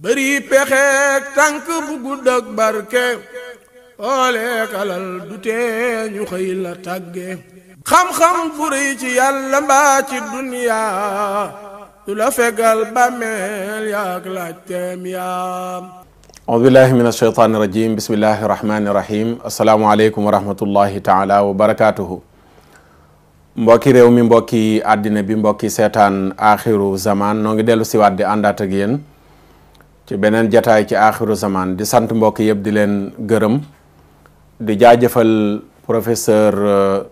bëri pexeek tànk bu gudd ak barke ooleek alal du tee ñu xëy la tàgge xam-xam bu rëy ci yàlla mbaa ci duniyaa du la fegal bàmmeel yaak laajteem yaam. audu billahi min ashaytaani rajim bismillahi rahmaani rahim asalaamualeykum wa rahmatullahi taala wa barakaatuhu. mbokki réew mi, mbokki àddina bi, mbokki seetaan axiru zaman noo ngi dellu siwaat di àndaat ak yéen ci beneen jataay ci axiru zaman di sant mbokk yëpp di leen gërëm di jaajëfal professeur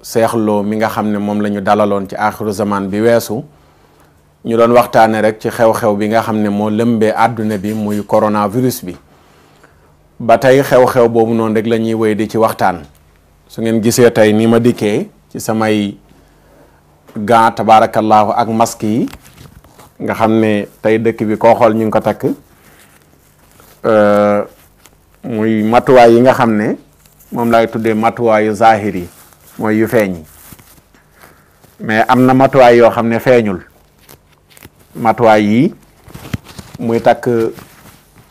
Cheikh Lo mi nga xam ne moom la ñu dalaloon ci axiru zaman bi weesu ñu doon waxtaane rek ci xew-xew bi nga xam ne moo lëmbee àdduna bi muy coronavirus bi. ba tey xew-xew boobu noonu rek la ñuy wéy di ci waxtaan. su ngeen gisee tey ni ma dikkee ci samay gant tabaarakallaahu ak masque yi nga xam ne tey dëkk bi koo xool ñu ngi ko takk muy matuwaay yi nga xam ne moom lay tuddee matuwaayu zahir yi mooy yu feeñ mais am na matuwaay yoo xam ne feeñul. matuwaay yi muy takk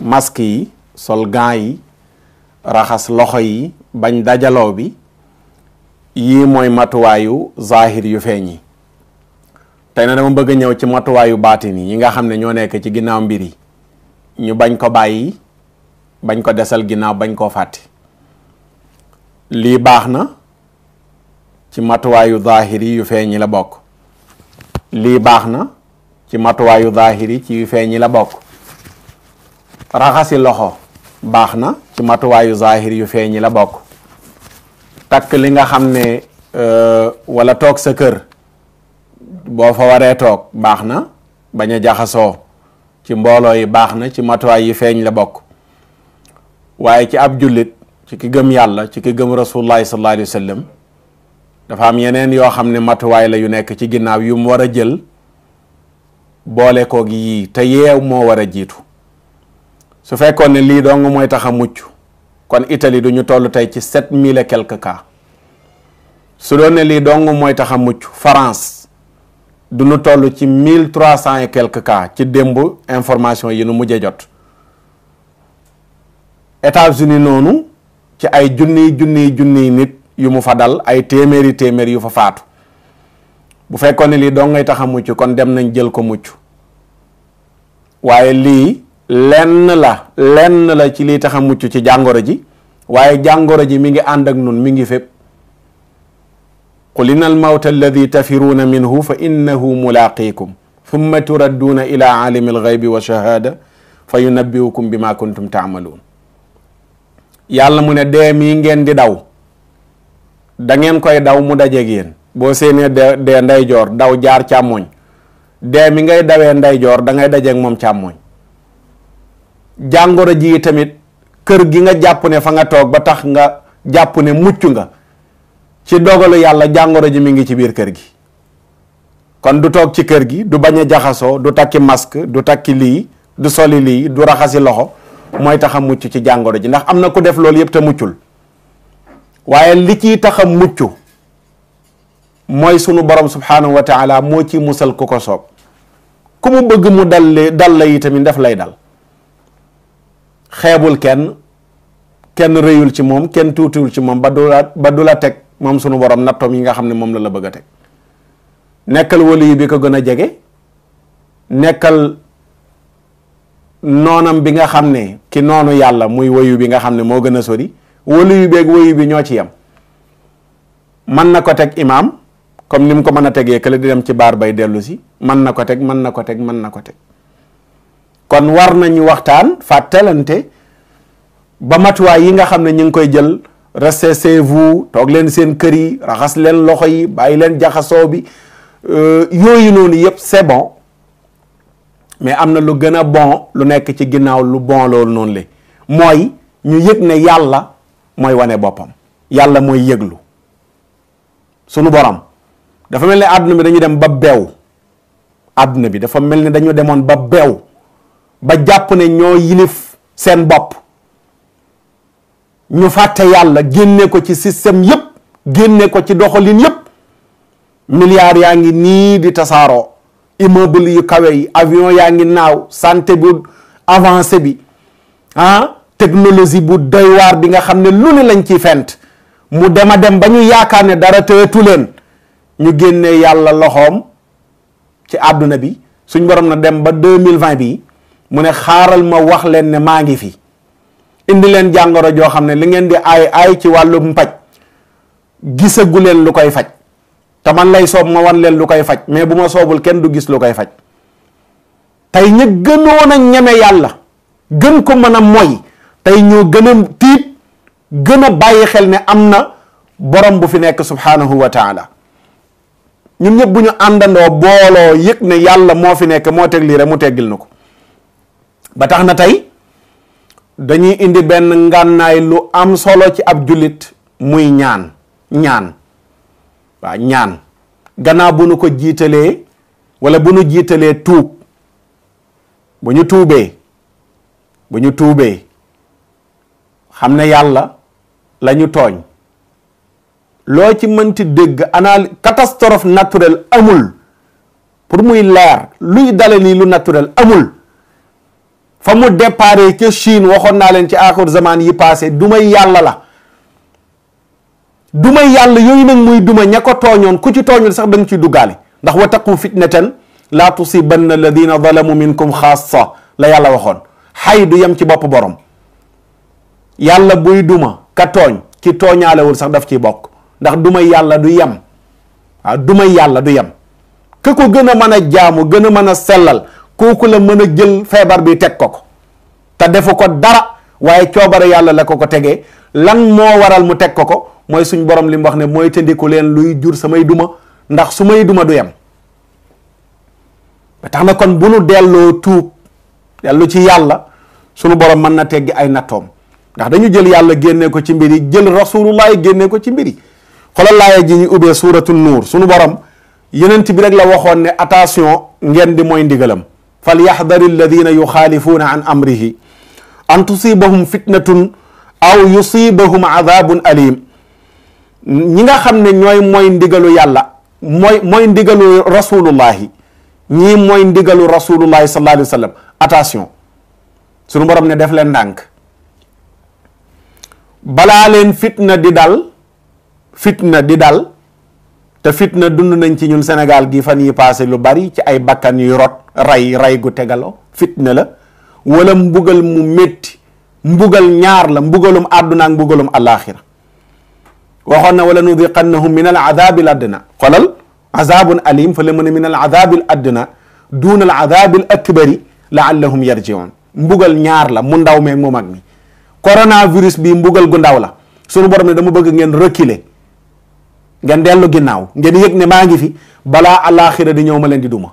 masque yi, sol gant yi, raxas loxo yi, bañ dajaloo bi, yii mooy matuwaayu zahir yu feeñ yi. tey na dama bëgg a ñëw ci matuwaayu baatin yi nga xam ne ñoo nekk ci ginnaaw mbir yi ñu bañ ko bàyyi, bañ ko desal ginnaaw, bañ koo fàtte. lii baax na ci matuwaayu zahir yi yu feeñ yi la bokk. lii baax na ci matuwaayu zahir yi ci yu feeñ yi la bokk. raxasi loxo baax na ci matuwaayu zahir yu feeñ yi la bokk. takk li nga xam ne wala toog sa kër boo fa waree toog baax na, bañ a jaxasoo ci mbooloo yi baax na ci matuwaay yi feeñ la bokk. waaye ci ab jullit, ci ki gëm yàlla, ci ki gëm rasulullahi sallallahu alayhi wa sallam, dafa am yeneen yoo xam ne matuwaay la yu nekk ci ginnaaw yu mu war a jël boole koog yii te yeew moo war a jiitu. su fekkoon ne lii dong mooy tax a mucc kon Italie du ñu toll tey ci 7000 et quelques cas. su doon ne lii dong mooy tax a mucc France du ñu toll ci 1300 et quelques cas ci démb information yi nu mujjee jot. États-Unis noonu ci ay junniy nit yu mu fa dal, ay téeméeri yu fa faatu. bu fekkoon ne lii dong ngay tax a mucc kon dem nañ jël ko mucc. waaye lii lenn la ci lii tax a mucc ci jàngoro ji, waaye jàngoro ji mi ngi ànd ak nun, mi ngi fépp. qul inna al mawta alladi tafiruuna minhu fa innahu mulaqiikum thumma turadduuna ila aalimi alxaybi wa shahaada fa yunabbiukum bima kuntum taamaluun. yàlla mu ne dee mii ngeen di daw da ngeen koy daw mu dajeeg yéen. boo séenee dee ndeyjoor daw jaar càmmoñ, dee mi ngay dawee ndeyjoor da ngay dajeeg moom càmmoñ. jàngoro ji tamit kër gi nga jàpp ne fa nga toog ba tax nga jàpp ne mucc nga, ci dogalu yàlla jàngoro ji mi ngi ci biir kër gi. kon du toog ci kër gi, du bañ a jaxasoo, du takki masque, du takki lii, du soli lii, du raxasi loxo mooy tax a mucc ci jàngoro ji. ndax am na ku def loolu yëpp te muccul. waaye li ciy tax a mucc mooy sunu borom subhanahu wa taala moo ci musal ku ko soob. ku mu bëgg mu dal la yi tamit daf lay dal. xeebul kenn rëyul ci moom, kenn tuutiwul ci moom ba du la teg moom sunu borom nattoom yi nga xam ne moom la bëgg a teg. nekkal waliyu bi ko gën a jege, nekkal noonam bi nga xam ne ki noonu yàlla muy wayu bi nga xam ne moo gën a sori. waliyu beeg wayu bi ñoo ci yem. mën na ko teg imaam comme ni mu ko mën a tegee kële di dem ci baar bay dellu si, mën na ko teg. kon war nañu waxtaan, fàttalante ba matuwaay yi nga xam ne ñu ngi koy jël. restez chez vous, toog leen seen kër yi, raxas leen loxo yi, bàyyi leen jaxasoo bi, yooyu noonu yëpp c'est bon. mais am na lu gën a bon lu nekk ci ginnaaw lu bon loolu noonu le mooy ñu yëg ne yàlla mooy wane boppam, yàlla mooy yëglu. sunu borom dafa mel ni àdduna bi dañu dem ba beew. àdduna bi dafa mel ni dañu demoon ba beew ba jàpp ne ñoo yilif seen bopp. ñu fàtte yàlla, génne ko ci système yëpp, génne ko ci doxalin yëpp. milliards yaa ngi nii di tasaaroo, immeuble yu kawe yi, avion yaa ngi naaw, santé bu avancé bi technologie bu doy waar bi nga xam ne lu ne lañ ciy fent mu dem ba ñu yaakaar ne dara tëyetu leen ñu génnee yàlla loxoom ci àdduna bi suñ borom na dem ba 2020 bi mu ne xaaral ma wax leen ne maa ngi fi indi leen jàngoro joo xam ne li ngeen di ay ci wàllu mpaj gisagu leen lu koy faj te man lay soob ma wan leen lu koy faj mais bu ma soobul kenn du gis lu koy faj tey ña gënoon a ñeme yàlla gën ko mën a moy tey ñoo gën a tiit gën a bàyyi xel ne am na borom bu fi nekk subhanahu wa taala ñun ñëpp bu ñu àndandoo booloo yëg ne yàlla moo fi nekk moo teg lii rek mu teggil na ko ba tax na tey dañuy indi benn ngànnaay lu am solo ci ab jullit muy ñaan waaw ñaan gannaaw bu nu ko jiitalee wala bu nu jiitalee tuub bu ñu tuubee xam ne yàlla la ñu tooñ loo ci mënti dégg catastrophe naturelle amul pour muy leer luy dale nii lu naturel amul fa mu déparé ca Chine waxoon naa leen ci aaxir zaman yi passé dumay yàlla la dumay yàlla yooyu nag muy duma ña ko tooñoon ku ci tooñul sax da nga ciy duggaale ndax wa taqu fitnatan laa tusibanna alladina zalamu minkum xaassa la yàlla waxoon xay du yem ci bopp borom yàlla buy duma ka tooñ ki tooñaalewul sax daf ciy bokk ndax dumay yàlla du yem waaw dumay yàlla du yem ka ko gën a mën a jaamu gën a mën a sellal kooku la mën a jël feebar bi teg ko te defu ko dara waaye coobare yàlla la ko tegee lan moo waral mu teg ko mooy suñ borom li mu wax ne mooy tëndiku leen luy jur samay duma ndax su may duma du yem ba tax na kon bu nu delloo tuub dellu ci yàlla sunu borom mën na teggi ay nattoom ndax dañu jël yàlla génnee ko ci mbir yi jël rasulullah génnee ko ci mbir yi xoolal laaya ji ñu ubbee suuratu nuur sunu borom yenent bi rek la waxoon ne attention ngeen di mooy ndigalam fal yaxdari alladina yuxaalifuuna an amrihi an tusibahum fitnatun aw yusibahum adabun alim ñi nga xam ne ñooy mooy ndigalu yàlla mooy ndigalu rasulullahi ñii mooy ndigalu rasulullahi sallallahu alayhi wa sallam attention sunu borom ne def leen ndànk balaa leen fitna di dal te fitna dund nañ ci ñun Sénégal gi fan yi passé lu bari ci ay bakkan yu rot ray gu tegaloo fitna la wala mbugal mu métti mbugal ñaar la mbugalum àdduna ak mbugalum alaxira waxoon na wala nudiqannahum min al adabi al adna xolal azabun alim fa la mën a min al adabi al adna duna al adabi al akbari laallahum yarjiun mbugal ñaar la mu ndaw meeg mu mag mi coronavirus bi mbugal gu ndaw la sunu borom ne dama bëgg ngeen reculer ngeen dellu ginnaaw ngeen yëg ne maa ngi fi balaa alaxira di ñëw ma leen di duma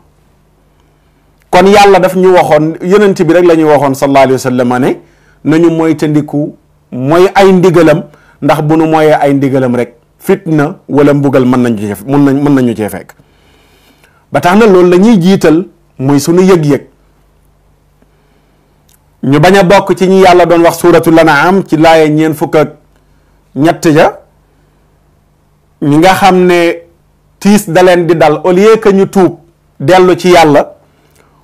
kon yàlla daf ñu waxoon yonent bi rek la ñu waxoon sallallahu alayhi wa sallam ne nañu mooy tandiku mooy ay ndigalam ndax bu nu mooyee ay ndigalam rek fitna wala mbugal mën nañu cee fekk ba tax na loolu la ñuy jiital muy sunu yëg-yëg ñu bañ a bokk ci ñi yàlla doon wax suuratul An'am ci laaye ñeen fukk ak ñett ja ñi nga xam ne tiis da leen di dal au lieu que ñu tuub dellu ci yàlla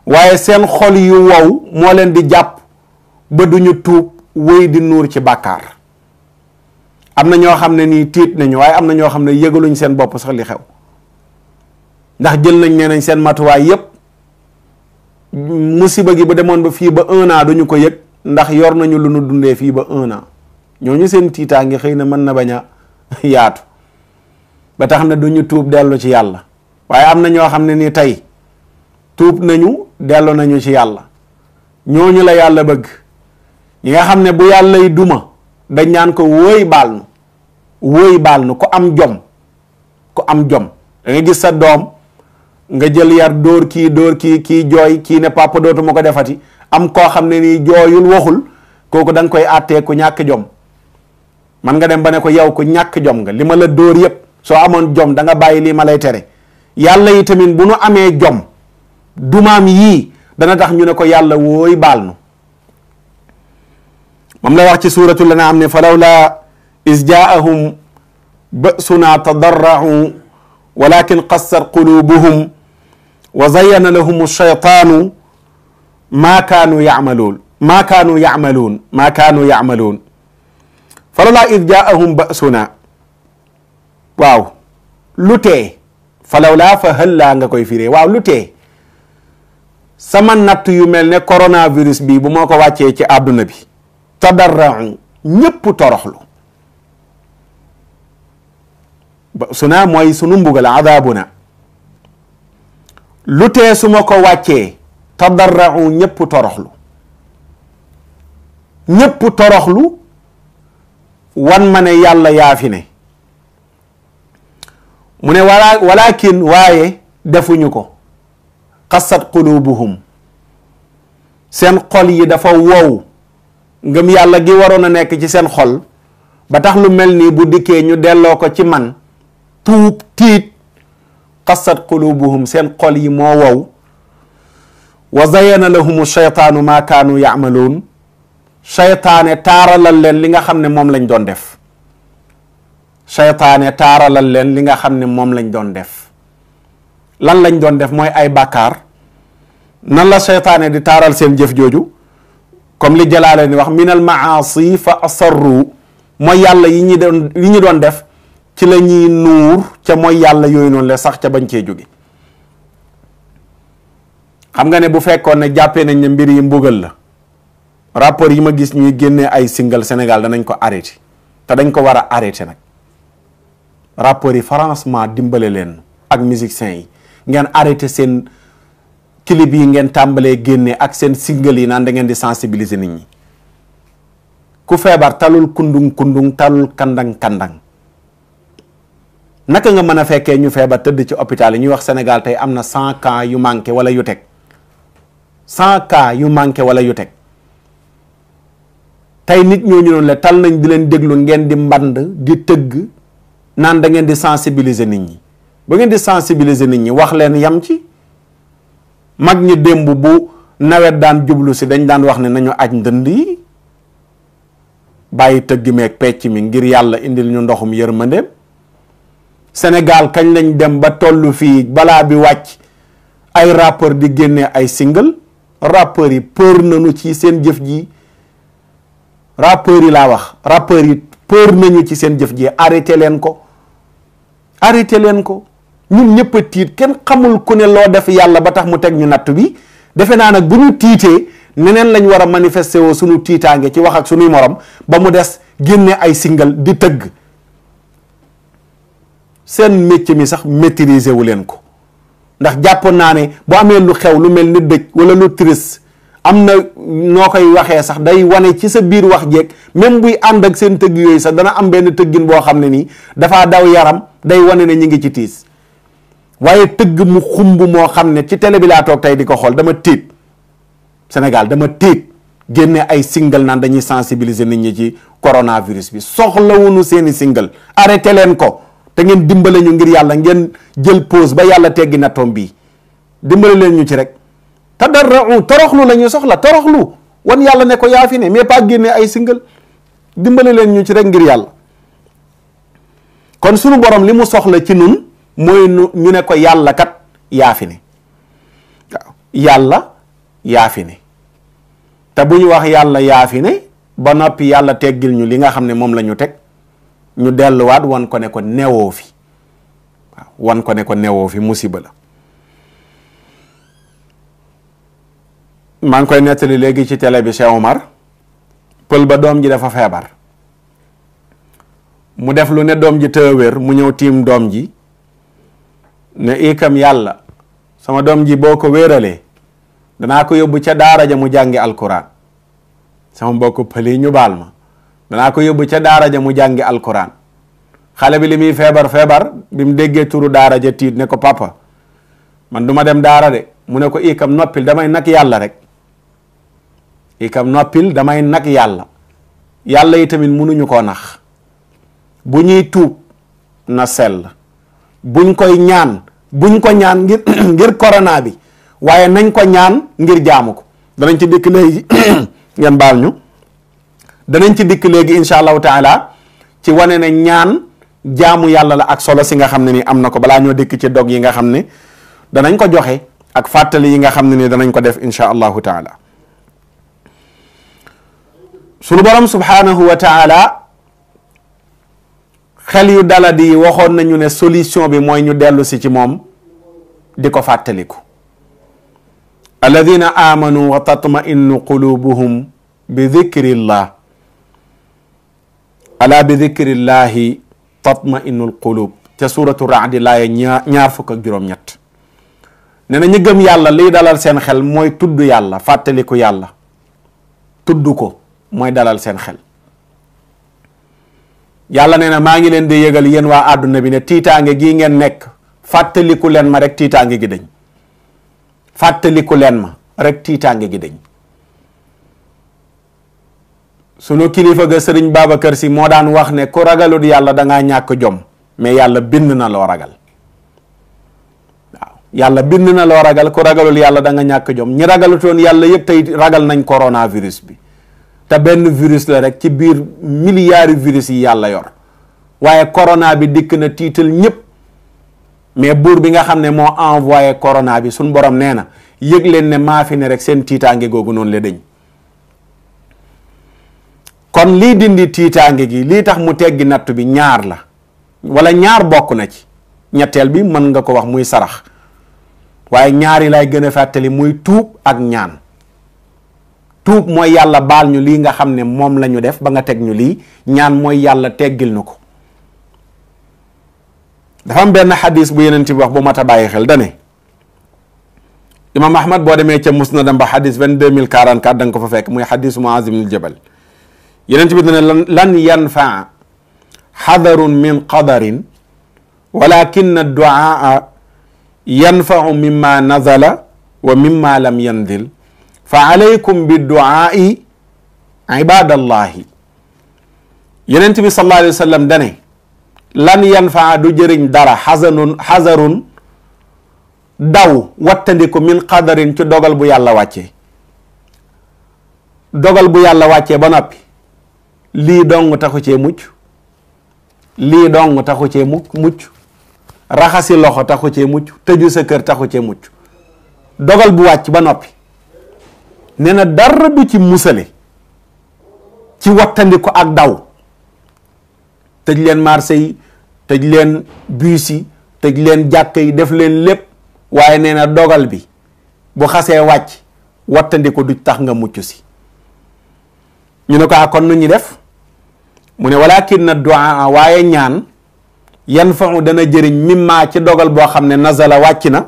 waaye seen xol yu wow moo leen di jàpp ba duñu tuub wéy di nuur ci bàkkaar am na ñoo xam ne nii tiit nañu waaye am na ñoo xam ne yëgaluñ seen bopp sax li xew ndax jël nañ nee nañ seen matuwaay yépp musiba gi bu demoon ba fii ba 1 an duñu ko yëg ndax yor nañu lu nu dundee fii ba 1 an ñooñu seen tiitaa ngi xëy na mën na bañ a yaatu ba tax na duñu tuub dellu ci yàlla waaye am na ñoo xam ne ni tey tuub nañu dellu nañu ci yàlla ñooñu la yàlla bëgg ñi nga xam ne bu yàllay duma dañ naan ko wóoy baal nu ko am jom da nga gis sa doom nga jël yar dóor kii jooy kii ne papa dootuma ko defati am koo xam ne nii jooyul waxul kooku da nga koy àttee ku ñàkk jom man nga dem ba ne ko yow ku ñàkk jom nga li ma la dóor yépp soo amoon jom da nga bàyyi lii ma lay tere yàlla yi tamit bu nu amee jom dumaam yii dana tax ñu ne ko yàlla wooy baal nu moom la wax ci suuratul An'aam ne falawlaa iz jaa'ahum ba'sunaa tadarra'uu walakin qassat quluubuhum wa zayyana lahum ash-shaytaanu maa kaanu yacmaluun falawlaa id jaahum ba'suna waaw lu tee falawlaa fa hëllaa nga koy firee waaw lu tee sama natt yu mel ne coronavirus bi bu moo ko wàccee ci àdduna bi tadarra'u ñépp toroxlu ba'suna mooy sunu mbugal adaabuna lu tee su ma ko wàccee tadarra'u ñépp toroxlu wan ma ne yàlla yaa fi ne mu ne walakin waaye defuñu ko qasat qulubuhum seen xol yi dafa wow ngëm yàlla gi waroon a nekk ci seen xol ba tax lu mel nii bu dikkee ñu delloo ko ci man tuub tiit qasat qulubuhum seen xol yi moo wow wa zayyana lahum shaytaanu maa kaanu ya'maluun shaytaane taaralal leen li nga xam ne moom lañ doon def shaytaane taaralal leen li nga xam ne moom lañ doon def lan lañ doon def mooy ay bàkkaar nan la shaytaane di taaral seen jëf jooju comme li jalaale ni wax min al maasi fa asarru mooy yàlla yi ñu doon def ci la ñuy nuur ca mooy yàlla yooyu noonu la sax ca bañ cee jóge xam nga ne bu fekkoon ne jàppee nañ ne mbir yi mbugal la rapport yi ma gis ñuy génnee ay single Sénégal danañ ko arrêté te dañ ko war a arrêté nag rapport yi franchement dimbale leen ak musiciens yi ngeen arrêté seen clip yi ngeen tàmbalee génne ak seen single yi naan da ngeen di sensibiliser nit ñi ku feebar talul kundung talul kandang naka nga mën a fekkee ñu feebar tëdd ci hôpital yi ñuy wax Sénégal tey am na 100 cas yu manqué wala yu teg 100 cas yu manqué wala yu teg tey nit ñooñu noonu la tal nañ di leen déglu ngeen di mband di tëgg naan da ngeen di sensibiliser nit ñi ba ngeen di sensibiliser nit ñi wax leen yam ci mag ñi démb bu nawet daan jublu si dañ daan wax ne nañu aj ndënd yi bàyyi tëgg meeg pecc mi ngir yàlla indil ñu ndoxum yërmandeem Sénégal kañ lañ dem ba tollu fii balaa bi wàcc ay rappeur di génne ay single rappeurs yi peur nañu ci seen jëf ji rappeurs yi laa wax rappeurs yi peur nañu ci seen jëf ji arrêté leen ko ñun ñëpp a tiit kenn xamul ku ne loo def yàlla ba tax mu teg ñu natt bi defe naa nag bu ñu tiitee neneen lañ war a manifester woo suñu tiitaange ci wax ak suñuy morom ba mu des génne ay single di tëgg seen métier mi sax maîtriser wu leen ko ndax jàpp naa ne bu amee lu xew lu mel ni dëj wala lu triste am na noo koy waxee sax day wane ci sa biir wax jeeg même buy ànd ak seen tëgg yooyu sax dana am benn tëggin boo xam ne nii dafaa daw yaram day wane ne ñu ngi ci tiis waaye tëgg mu xumb moo xam ne ci télé bi laa toog tey di ko xool dama tiit Sénégal dama tiit génne ay single naan dañuy sensibiliser nit ñi ci coronavirus bi soxlawuñu seeni single arrêté leen ko te ngeen dimbale ñu ngir yàlla ngeen jël pause ba yàlla teggi nattoom bii dimbale leen ñu ci rek tadarra'u toroxlu la ñuy soxla toroxlu wan yàlla ne ko yaa fi ne mais pas génne ay single dimbale leen ñu ci rek ngir yàlla kon sunu borom li mu soxla ci nun mooy ñu ne ko yàlla kat yaa fi ne waaw yàlla yaa fi ne te bu ñu wax yàlla yaa fi ne ba noppi yàlla teggil ñu li nga xam ne moom la ñu teg ñu delluwaat wan ko ne ko newoo fi waaw wan ko ne ko newoo fi musiba la maa ngi koy nettali léegi ci télé bi Cheikh Omar pël ba doom ji dafa feebar mu def lu ne doom ji tëwér mu ñëw tiim doom ji ne ikam yàlla sama doom ji boo ko wéeralee danaa ko yóbbu ca daara ja mu jàngi alquran sama mbokk pël yi ñu baal ma danaa ko yóbbu ca daara ja mu jàngi alquran xale bi li muy feebar bi mu déggee turu daara ja tiit ne ko papa man duma dem daara de mu ne ko ikam noppil damay nag yàlla rek ikam noppil damay nag yàlla yàlla yi tamit munuñu koo nax bu ñuy tuub na sell buñ koy ñaan buñ ko ñaan ngir corona bi waaye nañ ko ñaan ngir jaamu ko danañ ci dikk léegi ngeen baal ñu danañ ci dikk léegi insha allahu taala ci wane ne ñaan jaamu yàlla la ak solo si nga xam ne ni am na ko balaa ñoo dikk ci dog yi nga xam ne danañ ko joxe ak fàttali yi nga xam ne ni danañ ko def insha allahu taala sunu borom subhanahu wa taala xel yu daladi yi waxoon nañu ne solution bi mooy ñu dellu si ci moom di ko fàttaliku. alladina amanu wa tatma'innu qulubuhum bi dhikrillah ala bi dhikrillahi tatma'innul qulub te suratu Ra'd laaya ñaar fukk ak juróom-ñett nee na ñu gëm yàlla liy dalal seen xel mooy tudd yàlla fàttaliku yàlla tudd ko mooy dalal seen xel. yàlla nee na maa ngi leen di yëgal yéen waa àdduna bi ne tiitaange gii ngeen nekk fàttaliku leen ma rek tiitaange gi dañ fàttaliku leen ma rek tiitaange gi dañ. sunu kilifa ga sëriñ Babacar Si moo daan wax ne ku ragalut yàlla da ngaa ñàkk jom mais yàlla bind na loo ragal waaw yàlla bind na loo ragal ku ragalul yàlla da nga ñàkk jom ñi ragalutoon yàlla yëpp tey ragal nañ coronavirus bi te benn virus la rek ci biir milliards virus yi yàlla yor waaye corona bi dikk na tiital ñëpp mais buur bi nga xam ne moo envoyé corona bi suñ borom nee na yëg leen ne maa fi ne rek seen tiitaange googu noonu la dañ. kon lii dindi tiitaange gi lii tax mu teggi natt bi ñaar la wala ñaar bokk na ci ñetteel bi mën nga ko wax muy sarax waaye ñaari lay gën a fàttali muy tuub ak ñaan. tuub mooy yàlla baal ñu lii nga xam ne moom la ñu def ba nga teg ñu lii ñaan mooy yàlla teggil nu ko. dafa am benn xadis bu yeneen bi wax bu mat a bàyyi xel dane imam ahmad boo demee ca musnadam ba xadis 22044 da nga ko fa fekk muy xadisu Muaz ibn al-Jabal yeneen bi dane lan yanfaa xadarun min qadarin walakin ad-duaa yanfau mimma nazala wa mimma lam yanzil fa alaykum bidduaai ibadallahi yenent bi sallallahu alayhi wa sallam dane lan yanfaa du jëriñ dara xasarun daw wattandiku min qadarin ci dogal bu yàlla wàccee dogal bu yàlla wàccee ba noppi lii dong taxu cee mucc lii dong taxu cee mucc raxasi loxo taxu cee mucc tëju sa kër taxu cee mucc dogal bu wàcc ba noppi nee na dara du ci musale ci wattandiku ak daw tëj leen marché yi tëj leen bus yi tëj leen jàkk yi def leen lépp waaye nee na dogal bi bu xasee wàcc wattandiku du tax nga mucc si ñu ne ko kon nu ñuy def mu ne walakin na du'a waaye ñaan yanfa'u dana jëriñ mimma ci dogal boo xam ne nazala wàcc na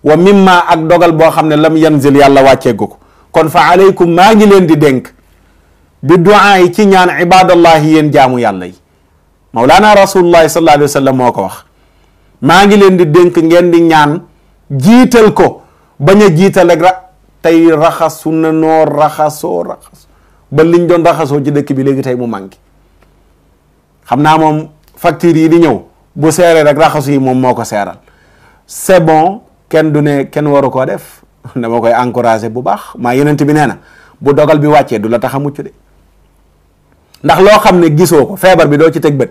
wa mimma ak dogal boo xam ne lam yanzil yàlla wàcceegu ko kon fa alaykum maa ngi leen di dénk bi du'a yi ci ñaan ibadallahi yéen jaamu yàlla yi mawlaana rasulullahi sallallahu alayhi wa sallam moo ko wax maa ngi leen di dénk ngeen di ñaan jiital ko bañ a jiital rek tey raxasu na noo raxasoo ba liñ doon raxasoo ci dëkk bi léegi tey mu manqué xam naa moom facture yi di ñëw bu seeree rek raxasu yi moom moo ko seeral c'est bon kenn du ne kenn waru koo def dama koy encouragé bu baax maa yenent bi nee na bu dogal bi wàccee du la tax a mucc de ndax loo xam ne gisoo ko feebar bi doo ci teg bët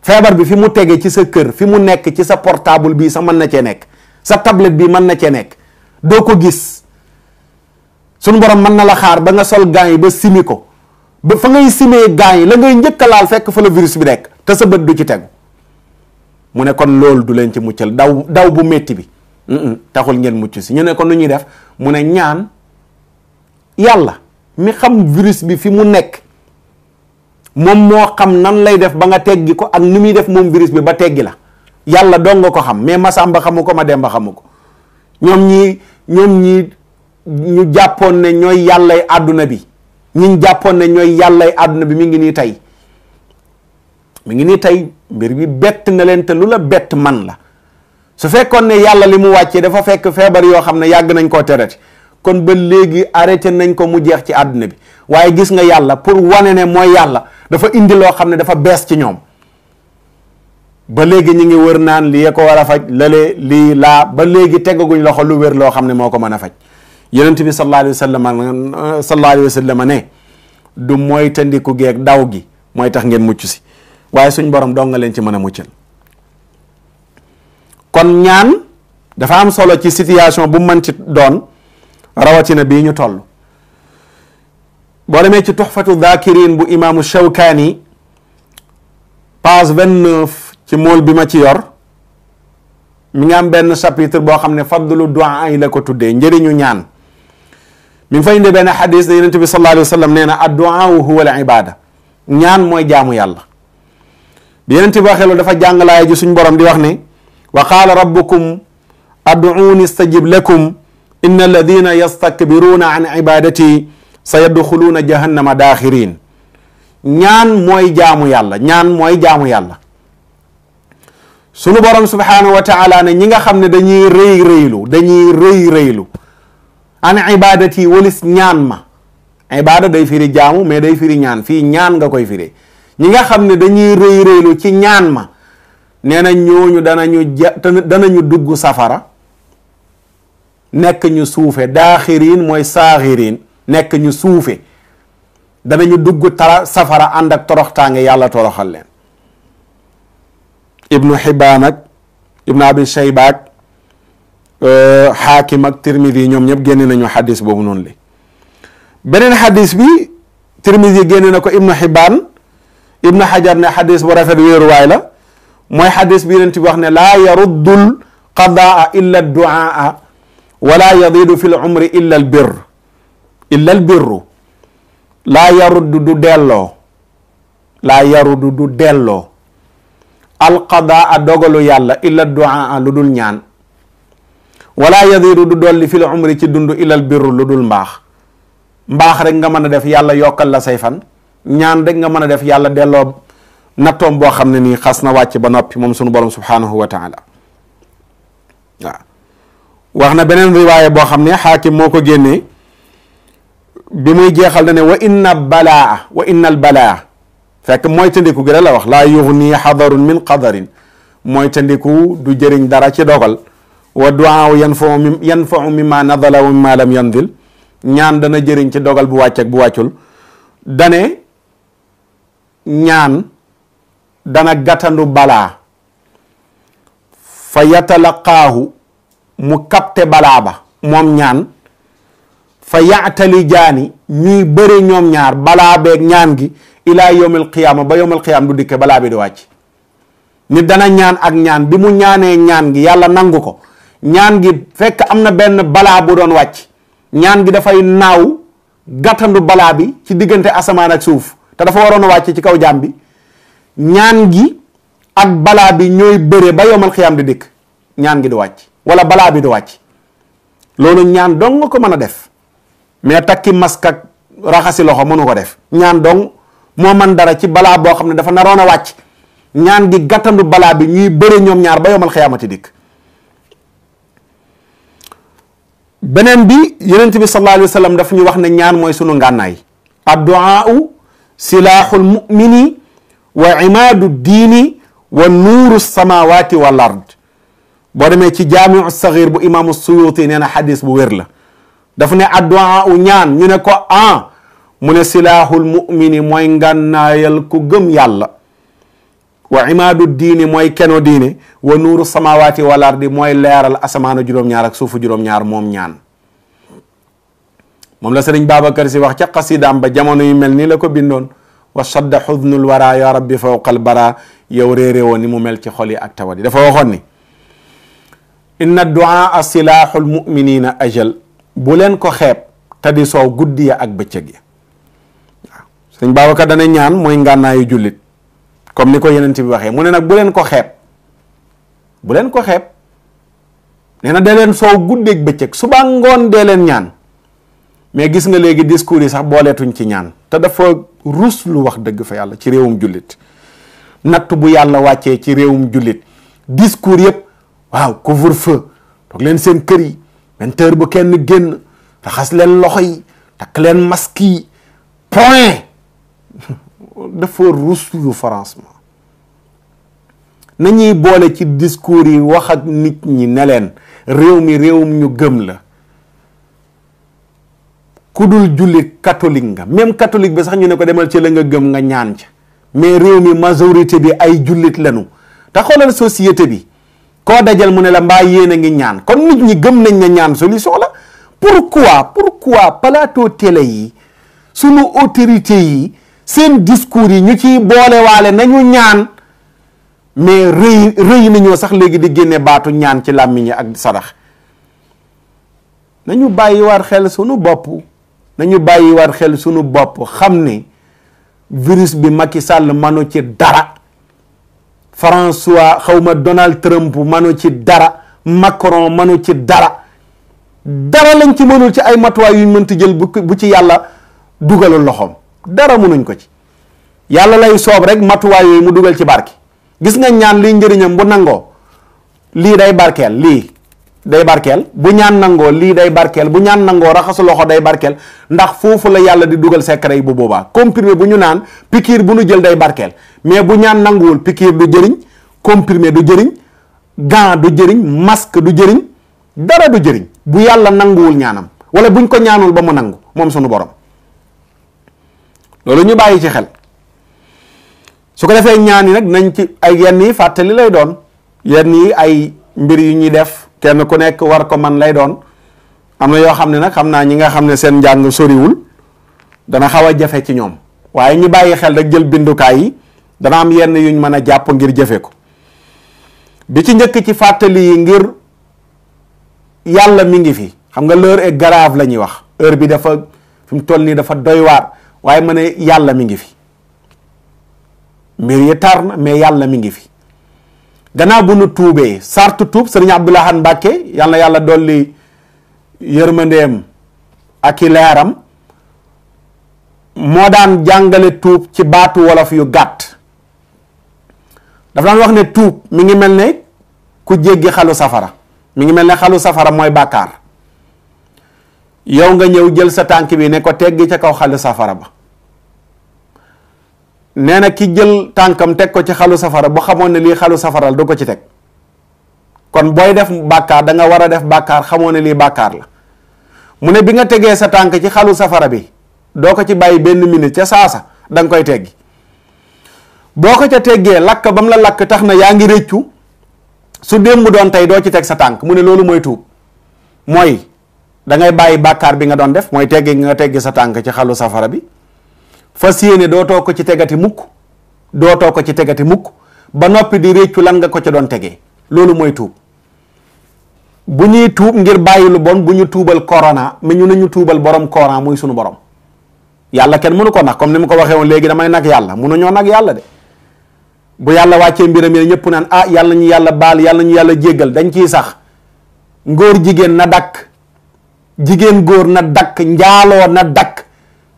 feebar bi fi mu tege ci sa kër fi mu nekk ci sa portable bii sax mën na cee nekk sa tablette bi mën na cee nekk doo ko gis sunu borom mën na la xaar ba nga sol gants yi ba simi ko ba fa ngay simee gants yi la ngay njëkk a laal fekk fa la virus bi nekk te sa bët du ci tegu mu ne kon loolu du leen ci muccal daw bu métti bi taxul ngeen mucc si ñu ne kon nu ñuy def mu ne ñaan yàlla mi xam virus bi fi mu nekk moom moo xam nan lay def ba nga teggi ko ak ni muy def moom virus bi ba teggi la yàlla dong nga ko xam mais Masamba xamu ko Mademba xamu ko ñoom ñi ñu jàppoon ne ñooy yàllay àdduna bi ñi jàppoon ne ñooy yàllay àdduna bi mi ngi nii tey mbir bi bett na leen te lu la bett man la su fekkoon ne yàlla li mu wàccee dafa fekk feebar yoo xam ne yàgg nañ koo tereti kon ba léegi arrêté nañ ko mu jeex ci àdduna bi waaye gis nga yàlla pour wane ne mooy yàlla dafa indi loo xam ne dafa bees ci ñoom ba léegi ñu ngi wër naan lii ko war a faj lale lii laa ba léegi tegaguñ loxo lu wér loo xam ne moo ko mën a faj yonent bi sallallahu alayhi wa sallam ne du mooy tandiku geeg daw gi mooy tax ngeen mucc si waaye suñ borom dong nga leen ci mën a muccal kon ñaan dafa am solo ci situation bu mën ci doon rawatina bii ñu toll boo demee ci tuxfatu dhakirin bu imaamu Shawkaani page 29 ci mool bi ma ci yor mi ngi am benn chapitre boo xam ne fadlu du'a yi la ko tuddee njëriñu ñaan mi ngi fay indi benn xadis ne yonent bi sallallahu alayhi wa sallam nee na ad-du'a huwa al-ibada ñaan mooy jaamu yàlla bi yonent bi waxee loolu dafa jàngalaay ji suñ borom di wax ne wa qaala rabbukum ad'uuni astajib lakum inna alladina yastakbiruuna an ibadati sa yadxuluuna jahannama daaxirin ñaan mooy jaamu yàlla ñaan mooy jaamu yàlla sunu borom subhanahu wa taala ne ñi nga xam ne dañuy rëy rëylu an ibadati walis ñaan ma ibada day firi jaamu mais day firi ñaan fii ñaan nga koy firi ñi nga xam ne dañuy rëylu ci ñaan ma nee na ñooñu danañu dugg safara nekk ñu suufe daaxirin mooy saaxirin nekk ñu suufe danañu dugg safara ànd ak toroxtaange yàlla toroxal leen ibnu Hibbaan ak ibnu Abi Shayba ak Xaakim ak Tirmidi ñoom ñëpp génne nañu xadis boobu noonu li beneen xadis bi Tirmidi génne na ko ibnu Hibbaan ibnu Hajar ne xadis bu rafet wéeruwaay la mooy xadis bi Yonent bi wax ne laa yaruddul qadaa illa duaa wala yadidu fi l umri illa al birru laa yaruddu du delloo alqadaa dogalu yàlla illa duaa lu dul ñaan wala yadidu du dolli fi l umri ci dund illa al birru lu dul mbaax rek nga mën a def yàlla yokkal la say fan ñaan rek nga mën a def yàlla delloo nattoom boo xam ne nii xas na wàcc ba noppi moom sunu borom subhanahu wa taala waaw wax na beneen riwaaya boo xam ne xaakim moo ko génnee bi muy jeexal na ne wa inna al balaa fekk mooy tandiku gi la wax laa yughni xadarun min qadarin mooy tandiku du jëriñ dara ci dogal wa duaa yanfau mimma nadala wa mimma lam yandil ñaan dana jëriñ ci dogal bu wàcc ak bu wàccul dane ñaan dana gàttandu balaa fa yatalaqaahu mu kapte balaa ba moom ñaan fa yaatali jaani ñuy bëri ñoom ñaar balaa beeg ñaan gi ilaa yawmil qiyaama ba yawmil qiyaama du dikke balaa bi di wàcc nit dana ñaan ak ñaan bi mu ñaanee ñaan gi yàlla nangu ko ñaan gi fekk am na benn balaa bu doon wàcc ñaan gi dafay naaw gàttandu balaa bi ci diggante asamaan ak suuf te dafa waroon a wàcc ci kaw jaam bi ñaan gi ak balaa bi ñooy bëre ba yawmal qiyaama di dikk ñaan gi di wàcc wala balaa bi di wàcc loolu ñaan dong nga ko mën a def mais takki masque ak raxasi loxo mënu ko def ñaan dong moo man dara ci balaa boo xam ne dafa naroon a wàcc ñaan gi gàttandu balaa bi ñuy bëre ñoom ñaar ba yawmal qiyaamati dikk beneen bi yonent bi sallallahu alayhi wa sallam daf ñu wax ne ñaan mooy sunu ngànnaay adduaau silaaxul mumini wa imaadu diini wa nuuru samawati wal ard boo demee ci jaamiu saxiir bu imaamu suyuti nee na xadis bu wér la daf ne adduaau ñaan ñu ne ko mu ne silaaxul mumini mooy ngànnaayal ku gëm yàlla wa imaadu diini mooy keno diine wa nuuru samawati wal ardi mooy leeral asamaanu juróom-ñaar ak suufu juróom-ñaar moom ñaan moom la sëriñ Babacar Si wax ca xasidaam ba jamono yu mel nii la ko bindoon wa shadda xudnul wara ya rabbi fawqal bara yow réeré woon ni mu mel ci xol yi ak tawat yi dafa waxoon ni inna duaa silaaxul muminina ajal bu leen ko xeeb te di soow guddi ya ak bëccëg ya waaw sëriñ Babacar dana ñaan mooy ngànnaayu jullit comme ni ko yeneen bi waxee mu ne nag bu leen ko xeeb nee na dee leen soow guddeeg bëccëg suba ngoon dee leen ñaan mais gis nga léegi discours yi sax booleetuñ ci ñaan te dafa rus lu wax dëgg fa yàlla ci réewum jullit natt bu yàlla wàccee ci réewum jullit discours yëpp waaw couvre-feu toog leen seen kër yi 20 heures bu kenn génn raxas leen loxo yi takk leen masque yi point dafa ruslu franchement nañuy boole ci discours yi wax ak nit ñi ne leen réew mi réewum ñu gëm la ku dul jullit catholique nga même catholique bi sax ñu ne ko demal ci la nga gëm nga ñaan ca mais réew mi majorité bi ay jullit lañu te xoolal société bi koo dajal mu ne la mbaa yéen a ngi ñaan kon nit ñi gëm nañ ne ñaan solution la pourquoi plateau télé yi sunu autorité yi seen discours yi ñu ciy boolewaale nañu ñaan, mais rëy nañoo sax léegi di génne baatu ñaan ci làmmiñ yi ak sarax. nañu bàyyiwaat xel sunu bopp xam ne virus bi Macky Sall manu ci dara, François xawma Donald Trump manu ci dara, Macron manu ci dara lañ ci mënul ci ay matuwaay yuñ mënti jël bu ci yàlla dugalul loxoom, dara mënuñ ko ci. yàlla lay soob rek matuwaay yooyu mu dugal ci barke. gis nga ñaan liy njëriñam bu nangoo lii day barkeel, lii day barkeel bu ñaan nangoo, lii day barkeel bu ñaan nangoo, raxasu loxo day barkeel, ndax foofu la yàlla di dugal secret yi bu boobaa. comprimé bu ñu naan pikiir bu ñu jël day barkeel, mais bu ñaan nanguwul pikiir du jëriñ, comprimé du jëriñ, gant du jëriñ, masque du jëriñ, dara du jëriñ bu yàlla nanguwul ñaanam wala buñ ko ñaanul ba mu nangu moom sunu borom. loolu ñu bàyyi ci xel. su ko defee ñaan yi nag nañ ci ay yenn yi fàttali lay doon, yenn yi ay mbir yu ñuy def kenn ku nekk war ko man lay doon. am na yoo xam ne nag xam naa ñi nga xam ne seen njàng soriwul dana xaw a jafe ci ñoom, waaye ñu bàyyi xel rek jël bindukaay yi dana am yenn yuñ mën a jàpp ngir jëfe ko. bi ci njëkk ci fàttali yi ngir yàlla mi ngi fi. xam nga l'heure est grave la ñuy wax, heure bi dafa fi mu toll nii dafa doy waar, waaye ma ne yàlla mi ngi fi. mbir yi tar na mais yàlla mi ngi fi. gannaaw bu nu tuubee sartu tuub, sëriñ Abdou Lahad Mbàkke yal na yàlla dolli yërmandeem ak i leeram moo daan jàngale tuub ci baatu wolof yu gàtt. dafa daan wax ne tuub mi ngi mel ne ku jéggi xalu safara, mi ngi mel ne xalu safara mooy bàkkaar. yow nga ñëw jël sa tànk bi ne ko teggi ca kaw xalu safara ba. nee na ki jël tànkam teg ko ci xalu safara bu xamoon ne lii xalu safara la du ko ci teg. kon booy def bàkkaar da nga war a def bàkkaar xamoo ne lii bàkkaar la. mu ne bi nga tegee sa tànk ci xalu safara bi doo ko ci bàyyi benn minute ca saasa da nga koy teggi. boo ko ca teggee lakk ba mu la lakk tax na yaa ngi rëccu su démb doon tey doo ci teg sa tànk. mu ne loolu mooy tuub, mooy da ngay bàyyi bàkkaar bi nga doon def, mooy teggi nga teggi sa tànk ci xalu safara bi. fas yéene dootoo ko ci tegati mukk ba noppi di réccu lan nga ko ca doon tegee. loolu mooy tuub. bu ñuy tuub ngir bàyyi lu bon bu ñu tuubal corona, mais ñu nañu tuubal borom corona muy sunu borom. yàlla kenn mënu ko nag, comme ni ma ko waxee woon léegi damay nag yàlla mënuñoo nag yàlla de. bu yàlla wàccee mbiram yi ñëpp naan ah yàlla ñu yàlla baal, yàlla ñu yàlla jéggal, dañ ciy sax. ngóor jigéen na dakk, jigéen góor na dakk, njaaloo na dakk.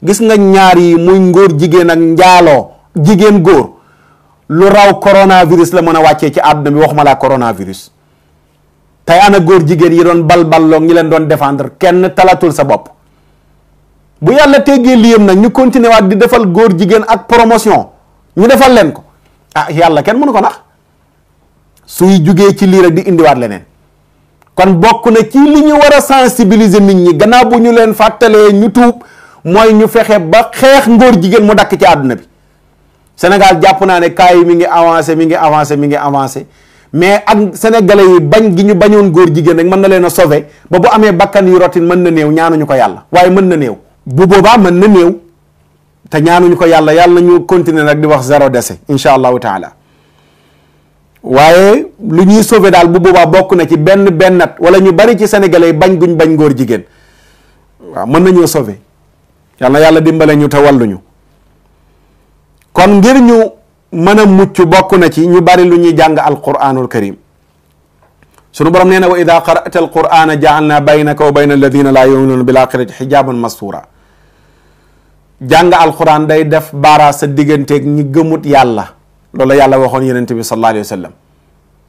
gis nga ñaar yi muy ngóor jigéen ak njaaloo jigéen góor lu raw coronavirus la mën a wàccee ci àdduna bi, waxuma laa coronavirus. tey ana góor jigéen yi doon balballoog ñi leen doon défendre, kenn talatul sa bopp. bu yàlla teggee liyam nag ñu continuer waat di defal góor jigéen ak promotion ñu defal leen ko, ah yàlla kenn mënu ko nax. suy jugee ci lii rek di indiwaat leneen. kon bokk na ci li ñu war a sensibiliser nit ñi gannaaw bu ñu leen fàttalee ñu tuub, mooy ñu fexe ba xeex ngóor jigéen mu dakk ci àdduna bi. Sénégal jàpp naa ne cas yi mi ngi avancé mais ak sénégalais yi bañ gi ñu bañoon góor jigéen rek mën na leen a sauver ba bu amee bakkan yu rotin mën na néew, ñaanuñu ko yàlla, waaye mën na néew. bu boobaa mën na néew te ñaanuñu ko yàlla, yàlla ñu continuer nag di wax zéro décès incha allahu taala. waaye lu ñuy sauver daal bu boobaa bokk na ci bennat wala ñu bari ci sénégalais yi bañ guñ bañ góor jigéen, waaw mën nañoo sauver. yàlla dimbale ñu te walluñu. kon ngir ñu mën a mucc bokk na ci ñu bari lu ñuy jàng alquranul karim. sunu borom nee na wa ida qara'ta alqurana ja'alna baynaka wa bayna alladina la yu'minuna bil akhirati hijaban mastura. jàng alquran day def baara sa digganteeg ñi gëmut yàlla. loolu la yàlla waxoon yonent bi sallallahu alayhi wa sallam.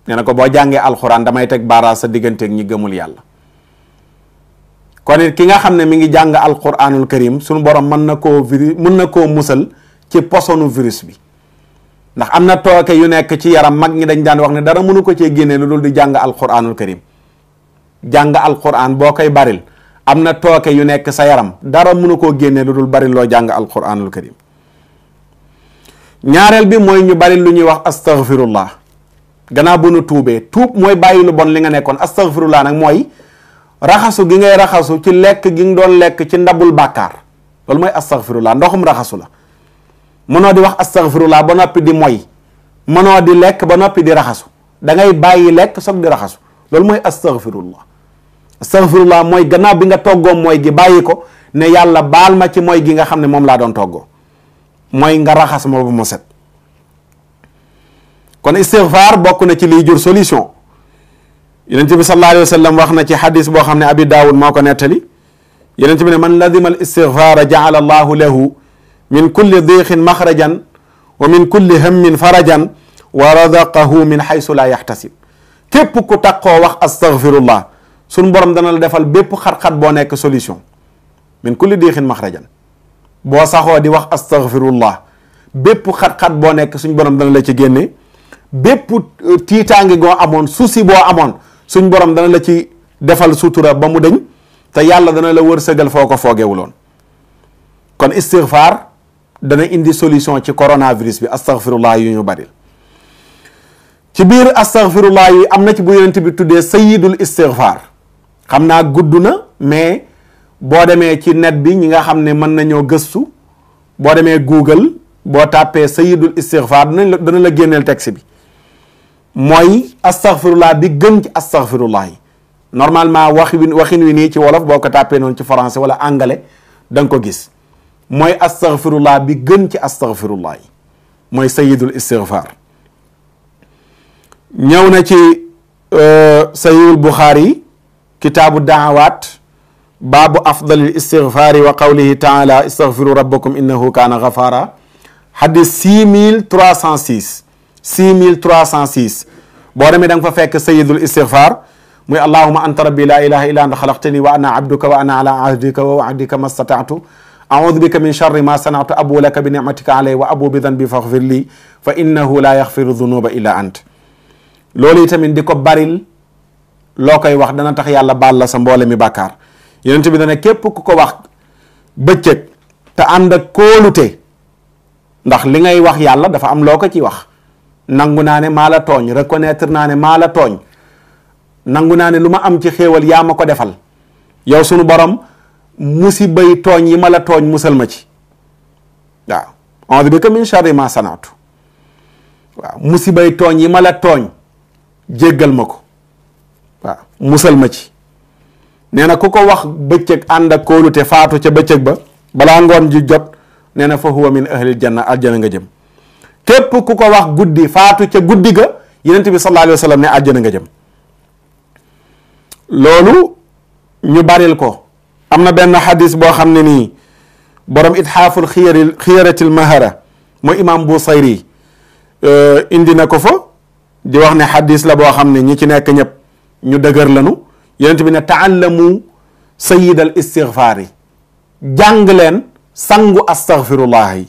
nee na ko boo jàngee alquran damay teg baara sa digganteeg ñi gëmul yàlla. kon it ki nga xam ne mi ngi jàng alquranul karim sunu borom mën na koo musal ci posonu virus bi. ndax am na tooke yu nekk ci yaram, mag ñi dañ daan wax ne dara mënu ko cee génnee lu dul di jàng alquranul karim. jàng alquran boo koy baril am na tooke yu nekk sa yaram, dara mënu koo génnee lu dul baril loo jàng alquranul karim. ñaareel bi mooy ñu bari lu ñuy wax astaghfirullah gannaaw bu nu tuubee. tuub mooy bàyyi lu bon li nga nekkoon. astaghfirullah nag mooy raxasu gi ngay raxasu ci lekk gi nga doon lekk ci ndabul bàkkaar. loolu mooy astaghfirullah. ndoxum raxasu la. mënoo di wax astaghfirullah ba noppi di moy, mënoo di lekk ba noppi di raxasu, da ngay bàyyi lekk soog di raxasu. loolu mooy astaghfirullah. astaghfirullah mooy gannaaw bi nga toggoo mooy gi bàyyi ko ne yàlla baal ma ci mooy gi nga xam ne moom laa doon toggoo, mooy nga raxas ma ba mu set. kon istighfar bokk na ci liy jur solution. yonent bi sallallahu alayhi wa sallam wax na ci xadis boo xam ne abi daawud moo ko nettali. yonent bi ne man lazima al istighfara jaala allahu lahu min kulli diixin maxrajan wa min kulli hammin farajan wa razaqahu min xaysu laa yaxtasib. képp ku takkoo wax astaghfirullah sunu borom dana la defal bépp xat-xat boo nekk solution. min kulli diixin maxrajan, boo saxoo di wax astaghfirullah bépp xat-xat boo nekk suñ borom dana la ci génne. bépp tiitaange goo amoon souci boo amoon suñ borom dana la ci defal sutura ba mu dëñ, te yàlla dana la wërsëgal foo ko foogewuloon. kon istighfar dana indi solution ci coronavirus bi. astaghfirullah yu ñu baril ci biir astaghfirullah yi am na ci bu yonent bi tuddee sayyidul istighfar. xam naa gudd na, mais boo demee ci net bi ñi nga xam ne mën nañoo gëstu, boo demee Google boo tàppee sayyidul istighfar dana la génneel texte bi. mooy astaghfirullah bi gën ci astaghfirullah yi. normalement waxin wi nii ci wolof boo ko tàppee noonu ci français wala anglais da nga ko gis. mooy astaghfirullah bi gën ci astaghfirullah yi mooy sayyidul istighfar. ñëw na ci sahihul Bukhari kitaabu daawaat baabu afdalil istighfari wa qawlihi taala istaghfiru rabbakum innahu kaana ghafara. hadis 6306 6306 boo demee da nga fa fekk sayyidul istighfar muy allahuma anta rabbi la ilaha illa anta xalaqtani wa ana abduka wa ana ala ahdika wa wa'dika mastata'tu a'udhu bika min sharri ma sana'tu abu laka bi ni'matika alayya wa abu bi dhanbi faghfir li fa innahu la yaghfiru dhunuba illa ant. loolu tamit di ko baril loo koy wax dana tax yàlla baal la sa mboole mi bàkkaar. yonent bi dana képp ku ko wax bëccëg te ànd ak kóolute, ndax li ngay wax yàlla dafa am loo ko ci wax. nangu naa ne maa la tooñ, reconnaître naa ne maa la tooñ, nangu naa ne lu ma am ci xéewal yaa ma ko defal. yow sunu borom musibay tooñ yi ma la tooñ musal ma ci. waaw a'uudu bika min sharri ma sanaatu. waaw musibay tooñ yi ma la tooñ jéggal ma ko. waaw musal ma ci. nee na ku ko wax bëccëg ànd ak kóolute faatu ca bëccëg ba balaa ngoon ji jot nee na fa huwa min ahlil janna, aljana nga jëm. képp ku ko wax guddi faatu ca guddi ga yonent bi sallallahu alayhi wa sallam ne aljana nga jëm. loolu ñu baril ko. am na benn xadis boo xam ne nii borom itxaaful xiyaratil mahara mooy imam Busayri indi na ko fa di wax ne xadis la boo xam ne ñi ci nekk ñëpp ñu dëgër lanu. yonent bi ne taallamu sayidal istighfar yi, jàng leen sangu astaghfirullah yi.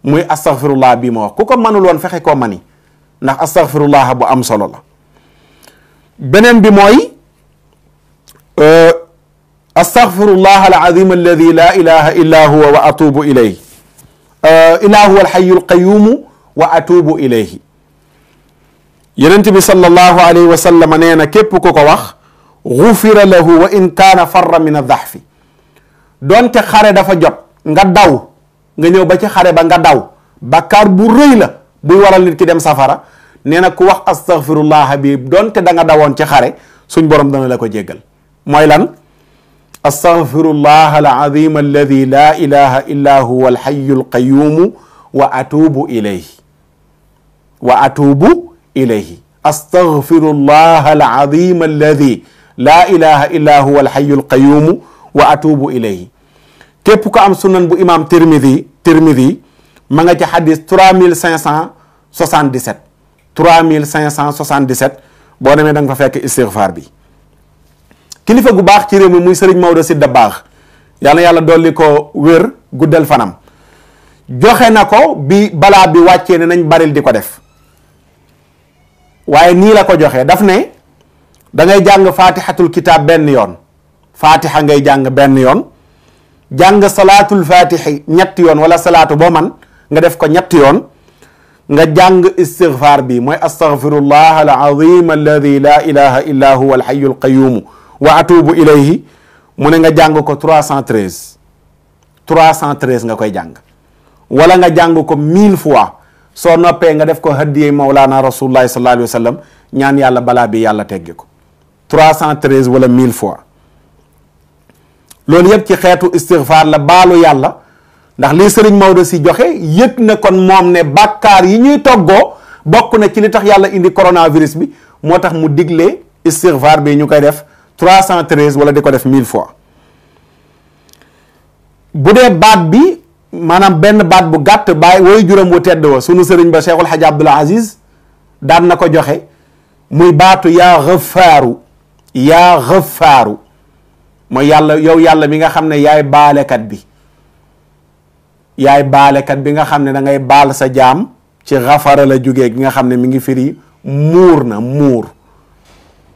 muy astaghfirullah bii ma wax ku ko mënul woon fexe koo mani, ndax astaghfirullah bu am solo la. beneen bi mooy astaghfirullah al-azim alladi la ilaha illa huwa wa atubu ilayhi illa huwa al-hayyu al-qayyum wa atubu ilayhi. yonent bi sallallahu alayhi wa sallam nee na képp ku ko wax gufira lahu wa in kaana farra min ad-dahfi. doonte xare dafa jot nga daw nga ñëw ba ci xare ba nga daw, bakkaar bu rëy la buy waral nit ki dem safara. nee na ku wax astaghfirullah bi doonte da nga dawoon ci xare suñ borom dana la ko jéggal. mooy lan? astaghfirullah al-azim alladi la ilaha illa huwa al-hayyu al-qayyum wa atubu ilayhi wa atubu ilayhi. astaghfirullah al-azim alladi la ilaha illa huwa al-hayyu al-qayyum wa atubu ilayhi. képp ko am sunan bu imam Tirmidhi ma nga ci xadis 3577 3577 boo demee da nga fa fekk istighfar bi. kilifa gu baax ci réew mi muy Serigne Maodo Sy Dabakh yàlla na yàlla dolli ko wér guddal fanam, joxe na ko bi balaa bi wàccee ne nañ baril di ko def. waaye nii la ko joxe, daf ne da ngay jàng fatihatul kitab benn yoon, fatiha ngay jàng benn yoon, jàng salaatul fatihi ñetti yoon wala salaatu boo man nga def ko ñetti yoon, nga jàng istighfar bi mooy astaghfirullah al-azim alladi la ilaha illa huwa al-hayyu al-qayyum wa atubu ilayhi. mu ne nga jàng ko 313 313 nga koy jàng wala nga jàng ko 1000 fois soo noppee nga def ko haddiyee Mawlana Rasulullahi sallallahu alayhi wa sallam ñaan yàlla balaa bi yàlla teggi ko 313 wala 1000 fois loolu yëpp ci xeetu istighfar la baalu yàlla ndax lii sëriñ Maodo si joxe yëg na kon moom ne bàkkaar yi ñuy toggoo bokk na ci li tax yàlla indi coronavirus bi moo tax mu digle istighfar bi ñu koy def 313 wala di ko def 1000 fois bu dee baat bi maanaam benn baat bu gàtt bàyyi woy juróom wu tedd wa sunu sëriñ ba Cheikhul Hadj Abdoul Aziz daan na ko joxe muy baatu yaa xëffaaru mooy yàlla yow yàlla mi nga xam ne yaay baalekat bi nga xam ne da ngay baal sa jaam ci xafara la jógee gi nga xam ne mi ngi firi muur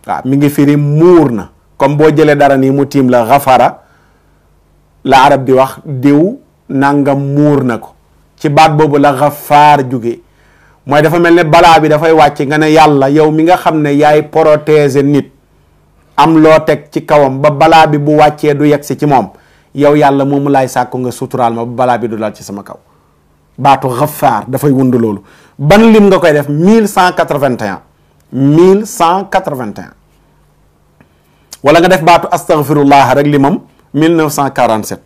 waaw mi ngi firi muur na comme boo jëlee dara nii mu tiim la xafara la arab di wax diw nangam muur na ko ci baat boobu la xafaar jóge mooy dafa mel ne balaa bi dafay wàcc nga ne yàlla yow mi nga xam ne yaay protéger nit am loo teg ci kawam ba balaa bi bu wàccee du yegg si ci moom yow yàlla moomu laay sàkku nga suturaal ma ba balaa bi du dal ci sama kaw baatu xafaar dafay wund loolu ban lim nga koy def 1181 wala nga def baatu astaghfirullah rek limam 1947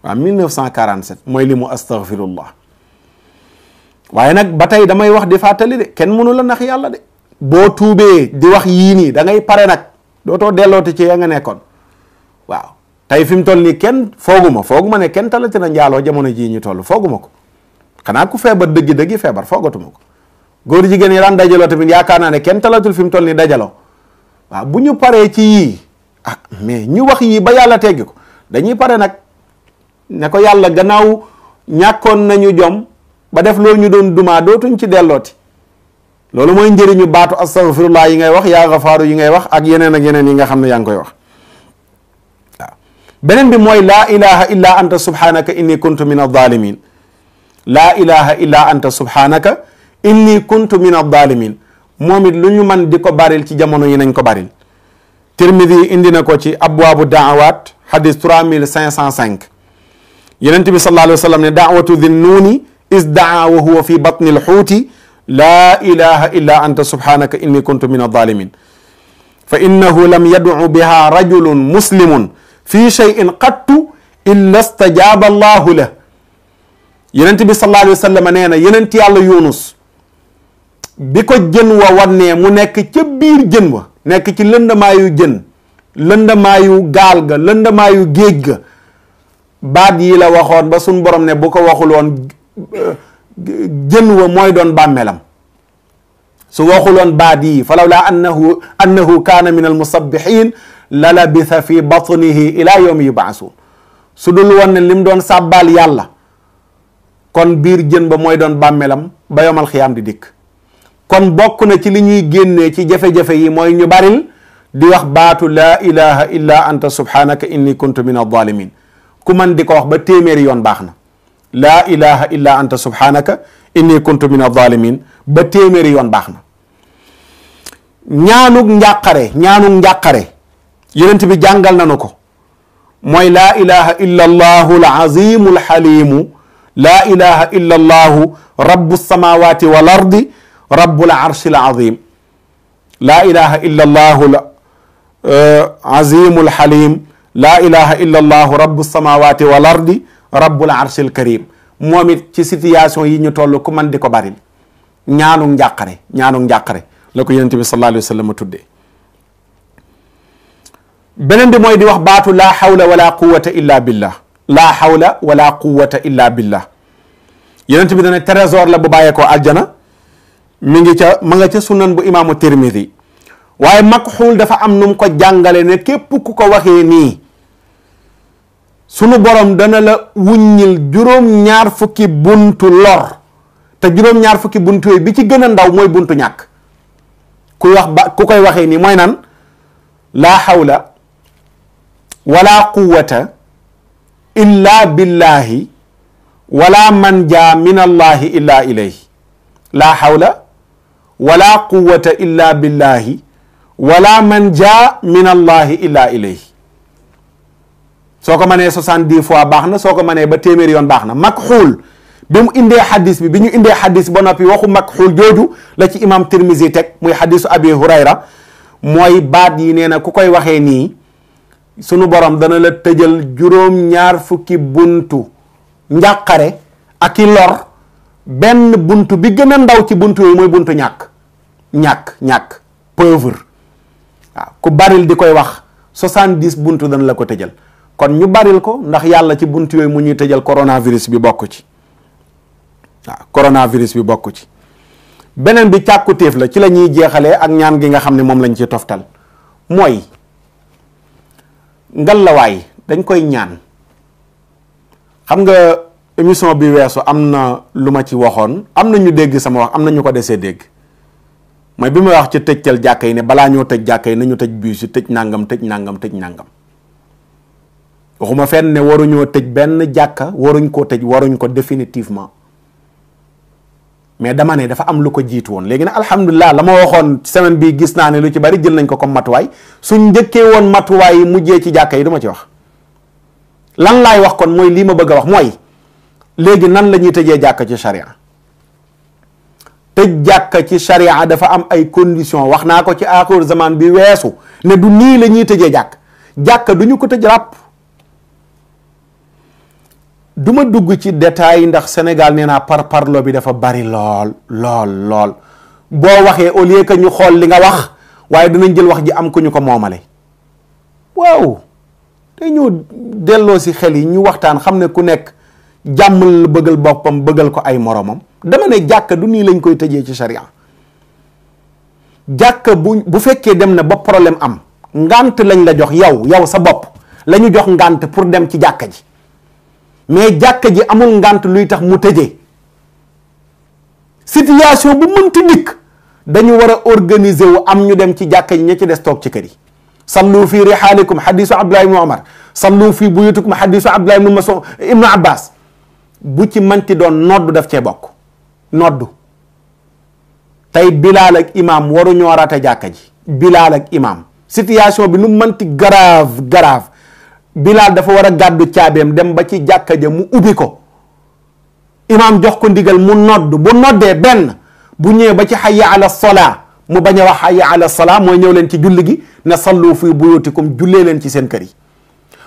waaw 1947 mooy limu astaghfirullah waaye nag ba tey damay wax di fàttali de kenn mënu la nax yàlla de boo tuubee di wax yii nii da ngay pare nag dootoo dellooti ci ya nga nekkoon waaw tey fi mu toll nii kenn fooguma ne kenn talati na njaaloo jamono jii ñu toll fooguma ko xanaa ku feebar dëggi feebar foogatuma ko góor jigéen yi daan dajaloo tamit yaakaar naa ne kenn talatul fi mu toll nii dajaloo waaw bu ñu paree ci yii mais ñu wax yii ba yàlla teggi ko dañuy pare nag ne ko yàlla gannaaw ñàkkoon nañu jom ba def loolu ñu doon dumaa dootuñ ci dellooti loolu mooy njëriñu baatu astaghfirullah yi ngay wax yaa gafaaru yi ngay wax ak yeneen yi nga xam ne yaa ngi koy wax waaw beneen bi mooy laa ilaha illa anta subhanaka inni kuntu min adh-dhalimin laa ilaha illa anta subhanaka inni kuntu min adh-dhalimin moom it lu ñu man di ko baril ci jamono yi nañ ko baril Tirmidhi indi na ko ci abwaabu da'awat hadith 3505 Yonent bi sallallahu alayhi wa sallam ne da'watu dhinnuuni is daa wa huwa fi batni al-huuti laa ilaha illa anta subhanaka inni kuntu min adh-dhalimin fa innahu lam yad'u biha rajulun muslimun fi shay'in qattu illa stajaaba allahu lah Yonent bi sallallahu alayhi wa sallam nee na Yonent yàlla Yunus bi ko jën wa wannee mu nekk ca biir jën wa nekk ci lëndamaayu jën lëndamaayu gaal ga lëndamaayu géej ga baat yi la waxoon ba suñ borom ne bu ko waxul woon jën wa mooy doon bàmmeelam su waxul woon baat yi falawlaa annahu kaana min almusabbihin la labitha fi batnihi ila yawmi yub'asun su dul woon ne lim doon sàbbaal yàlla kon biir jën ba mooy doon bàmmeelam ba yomal xiyaam di dikk kon bokk na ci li ñuy génnee ci jafe-jafe yi mooy ñu baril di wax baatu laa ilaha illa anta subhanaka inni kuntu min adh-dhalimin ku man di ko wax ba téeméeri yoon baax na laa ilaha illa anta subhanaka inni kuntu min adh-dhalimin ba téeméeri yoon baax na ñaanug njàqare Yonent bi jàngal nanu ko mooy laa ilaha illa allahu al-azimu al-halimu laa ilaha illa allahu rabbu samawati wal ardi rabbul arshi al-azim laa ilaha illa allahu al-azimu al-halim laa ilaha illa allahu rabbu samawati wal ardi rabbul arshi al-karim moom it ci situation yi ñu toll ku man di ko baril ñaanu njàqare la ko Yonent bi sallallahu alayhi wa sallam tuddee beneen bi mooy di wax baatu laa hawla wala quwwata illa billah laa hawla wala quwwata illa billah Yonent bi dana trésor la bu bàyyeekoo aljana ma nga ca sunan bu imaamu Tirmidhi waaye makxuul dafa am nu mu ko jàngale ne képp ku ko waxee nii sunu borom dana la wuññil juróom-ñaar fukki buntu lor te juróom-ñaar fukki buntu yooyu bi ci gën a ndaw mooy buntu ñàkk ku koy waxee nii mooy nan laa hawla wala quwwata illa billahi wala manja min allahi illa ilayhi laa hawla wala quwwata illa billahi wala manja min allahi illa ilayhi soo ko mënee 70 fois baax na, soo ko mënee ba téeméeri yoon baax na. makxuul bi mu indee xadis bi ñu indee xadis ba noppi waxu makxuul jooju la ci imam Tirmizi teg muy xadisu Abi Hurayra, mooy baat yi nee na ku koy waxee nii sunu borom dana la tëjal juróom-ñaar fukki buntu njàqare ak i lor. benn buntu bi gën a ndaw ci buntu yooyu mooy buntu ñàkk pauvre. waaw ku baril di koy wax 70 buntu dana la ko tëjal. kon ñu baril ko ndax yàlla ci buntu yooyu mu ñuy tëjal coronavirus bi bokk ci. waaw coronavirus bi bokk ci. beneen bi càkkutéef la ci la ñuy jeexalee ak ñaan gi nga xam ne moom lañ ci toftal mooy ngalawaay dañ koy ñaan. xam nga émission bi weesu am na lu ma ci waxoon, am na ñu dégg sama wax, am na ñu ko desee dégg, mooy bi ma wax ci tëjtal jàkka yi ne balaa ñoo tëj jàkka yi nañu tëj bus yi, tëj nangam. waxuma fenn ne waruñoo tëj benn jàkka, waruñ ko définitivement, mais dama ne dafa am lu ko jiitu woon. léegi nag alhamdulilah la ma waxoon semaine bii gis naa ne lu ci bari jël nañ ko comme matuwaay. suñ njëkkee woon matuwaay yi mujjee ci jàkka yi du ma ci wax. lan laay wax kon mooy lii ma bëgg a wax mooy léegi nan la ñuy tëjee jàkka ci charia. tëj jàkka ci charia dafa am ay conditions, wax naa ko ci aaxir zaman bi weesu ne du nii la ñuy tëjee jàkka du ñu ko tëj ràpp. du ma dugg ci détail ndax Sénégal nee naa parlo bi dafa bari lool boo waxee au lieu que ñu xool li nga wax waaye dinañ jël wax ji am ku ñu ko moomale. waaw te ñu delloo si xel yi ñu waxtaan xam ne ku nekk jàmm la bëggal boppam bëggal ko ay moromam. dama ne jàkka du nii lañ koy tëjee ci charia. jàkka bu fekkee dem na ba problème am ngant lañ la jox yow sa bopp la ñu jox ngant pour dem ci jàkka ji. mais jàkka ji amul ngant luy tax mu tëjee. situation bu mënti dikk dañu war a organiser wu am ñu dem ci jàkka ji ña ci des toog ci kër yi. sallu fi rihaalikum hadisu Abdullah ibn Umar, sallu fi buyutikum hadisu Abdullah ibn Mas'ud ibn Abbas. bu ci manti doon noddu daf cee bokk. noddu tey Bilaal ak imam waruñoo rate jàkka ji. Bilaal ak imam situation bi nu manti grave Bilaal dafa war a gàddu caabeem dem ba ci jàkka ja mu ubbi ko. imaam jox ko ndigal mu nodd bu noddee benn bu ñëwee ba ci hayya ala salaa mu bañ a wax hayya ala salaa mooy ñëw leen ci julli gi ne sallu fi buyutikum jullee leen ci seen kër yi.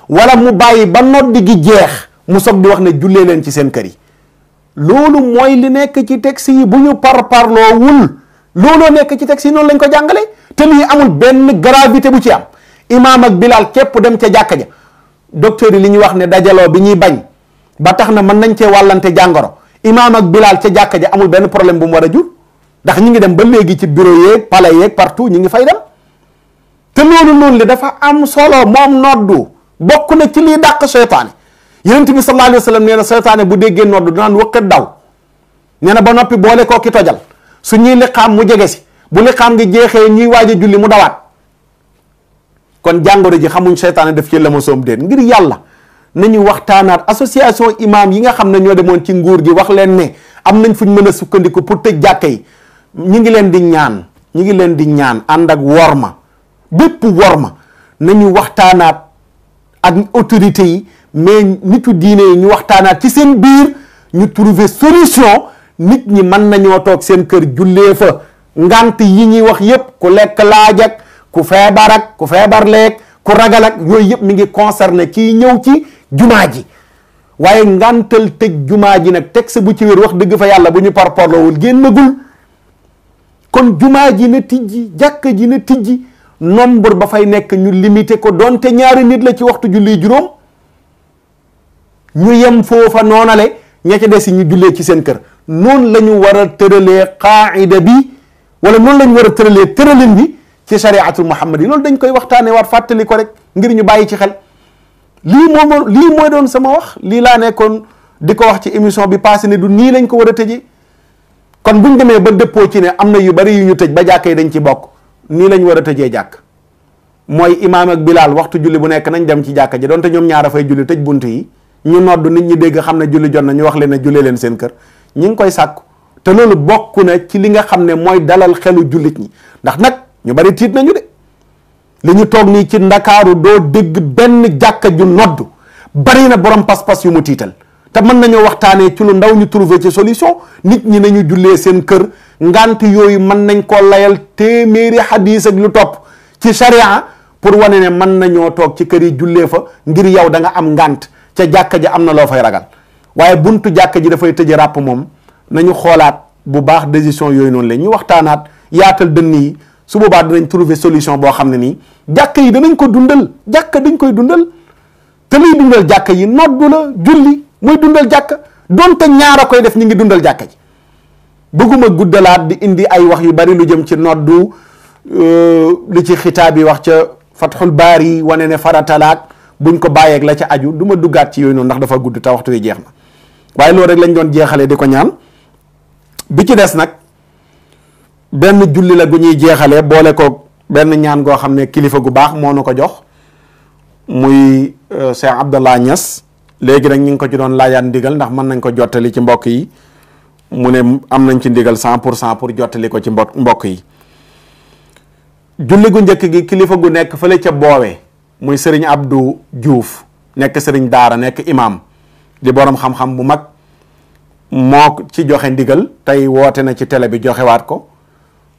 wala mu bàyyi ba noddi gi jeex mu soog di wax ne jullee leen ci seen kër yi. loolu mooy li nekk ci texte yi bu ñu parloowul looloo nekk ci texte yi noonu lañ ko jàngale te lii amul benn gravité bu ci am. imaam ak Bilaal képp dem ca jàkka ja docteur yi li ñuy wax ne dajaloo bi ñuy bañ ba tax na mën nañ cee wàllante jàngoro imaam ak Bilaal ca jàkka ja amul benn problème bu mu war a jur ndax ñi ngi dem ba léegi ci bureau yeeg palais yeeg partout ñi ngi fay dem te loolu li dafa am solo. moom noddu bokk na ci liy dàq seytaane. yonent bi sallallahu alayhi wa sallam nee na seytaane bu déggee noddu dinaan wëkkat daw nee na ba noppi boole koo ki tojal su ñuy liqaam mu jege si bu liqaam gi jeexee ñuy waaj a julli mu dawaat. kon jàngoro ji xamuñ seytaane def ci la ma soom déet ngir yàlla nañu waxtaanaat. association imam yi nga xam ne ñoo demoon ci nguur gi wax leen ne am nañ fuñ mën a sukkandiku pour tëj jàkka yi ñi ngi leen di ñaan ànd ak worma bépp worma nañu waxtaanaat ak autorités yi mais nitu diine yi ñu waxtaanaat ci seen biir ñu trouver solution. nit ñi mën nañoo toog seen kër jullee fa ngant yi ñuy wax yépp ku lekk laaj ak ku feebar ak ku feebar leeg ku ragal ak yooyu yëpp mi ngi concerné kii ñëw ci jumaa ji waaye ngantal tëj jumaa ji nag texte bu ci wér wax dëgg fa yàlla bu ñu parparloowul génnagul. kon jumaa ji na tijji jàkka ji na tijji nombre ba fay nekk ñu limité ko donte ñaari nit la ci waxtu julli juróom ñu yem foofa noonale ña ca des ñu jullee ci seen kër. noonu la ñu war a tëralee qaida bi wala noonu la ñu war a tëralee tëralin bi ci shariatul muhammad yi. loolu dañ koy waxtaanee waat fàttali ko rek ngir ñu bàyyi ci xel. lii mooy doon sama wax lii laa nekkoon di ko wax ci émission bi passé ne du nii lañ ko war a tëjee. kon buñ demee ba dëppoo ci ne am na yu bari yu ñu tëj ba jàkka yi dañ ci bokk nii lañ war a tëjee jàkk mooy imaam ak Bilaal waxtu julli bu nekk nañ dem ci jàkka ji donte ñoom ñaar a fay julli tëj bunt yi ñu nodd nit ñi dégg xam ne julli jot na ñu wax leen ne jullee leen seen kër. ñi ngi koy sàkku te loolu bokk na ci li nga xam ne mooy dalal xelu jullit ñi ndax nag ñu bari tiit nañu de li ñu toog nii ci ndakaaru doo dégg benn jàkka ju nodd bari na borom pas-pas yu mu tiital te mën nañoo waxtaanee ci lu ndaw ñu trouver ci solution. nit ñi nañu jullee seen kër ngant yooyu mën nañ koo layal téeméeri hadis ak lu topp ci sharia pour wane ne mën nañoo toog ci kër yi jullee fa ngir yow da nga am ngant ca jàkka ji am na loo fay ragal waaye buntu jàkka ji dafay tëje ràpp moom nañu xoolaat bu baax décision yooyu noonu la ñuy waxtaanaat yaatal dënn yi su boobaa dinañ trouver solution boo xam ne nii jàkka yi danañ ko dundal jàkka dañ koy dundal te luy dundal jàkka yi noddu la julli mooy dundal jàkka donte ñaar a koy def ñi ngi dundal jàkka ji bëgguma guddalaat di indi ay wax yu bari lu jëm ci noddu li ci xitaab yi wax ca Fathul Baari wane ne faratalaak buñ ko bàyyeeg la ca aju du ma duggaat ci yooyu noonu ndax dafa gudd te waxtu wi jeex na waaye loolu rek lañ doon jeexalee di ko ñaan bi ci des nag benn julli la gu ñuy jeexalee boole ko benn ñaan goo xam ne kilifa gu baax moo nu ko jox muy Cheikh Abdallah Niass léegi nag ñu ngi ko ci doon laajaat ndigal ndax mën nañ ko jottali ci mbokk yi mu ne am nañ ci ndigal 100% pour jottali ko ci mbokk yi julli gu njëkk gi kilifa gu nekk fële ca boowe muy sëriñ Abdou Diouf nekk sëriñ daara nekk imam di borom xam-xam bu mag moo ci joxe ndigal tey woote na ci télé bi joxewaat ko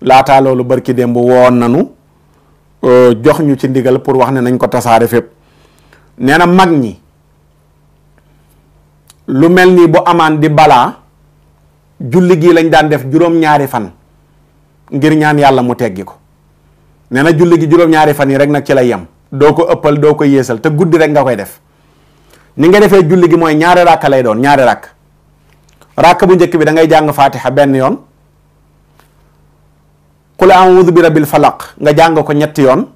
laataa loolu barki démb woon nanu jox ñu ci ndigal pour wax ne nañ ko tasaare fépp nee na mag ñi lu mel ni bu amaan di balaa julli gi lañ daan def juróom-ñaari fan ngir ñaan yàlla mu teggi ko nee na julli gi juróom-ñaari fan yi rek nag ci lay yem doo ko ëppal doo ko yéesal te guddi rek nga koy def ni nga defee julli gi mooy ñaari ràkk lay doon ñaari ràkk bu njëkk bi da ngay jàng fatiha benn yoon qul a'udhu bi rabbil falaq nga jàng ko ñetti yoon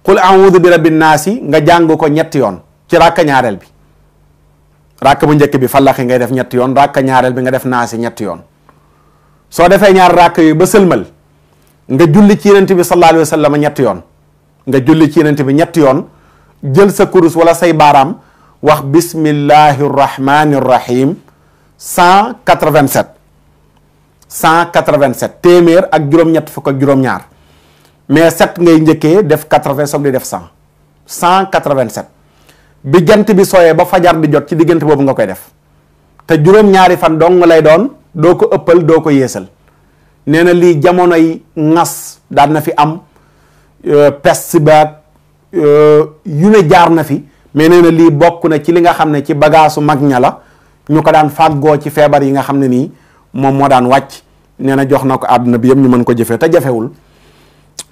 qul a'udhu bi rabbin naasi nga jàng ko ñetti yoon ci ràkk ñaareel bi ràkk bu njëkk bi falaq ngay def ñetti yoon ràkk ñaareel bi nga def naasi ñetti yoon soo defee ñaar ràkk yooyu ba sëlmal nga julli ci yenent bi sallallahu alayhi wa sallam ñetti yoon nga julli ci yenent bi ñetti yoon jël sa kurus wala say baaraam wax bismillahi rahmani rahim 187 téeméer ak juróom-ñett fukk ak juróom-ñaar mais 7 ngay njëkkee def 80 soog di def 187 bi jant bi sooyee ba fajar di jot ci diggante boobu nga koy def te juróom-ñaari fan dong lay doon doo ko ëppal doo ko yéesal nee na lii jamonoy ŋas daan na fi am peste baag yu ne jaar na fi mais nee na lii bokk na ci li nga xam ne ci bagaasu mag ña la ñu ko daan fàggoo ci feebar yi nga xam ne nii moom moo daan wàcc nee na jox na ko àdduna bi yëpp ñu mën ko jëfee te jafewul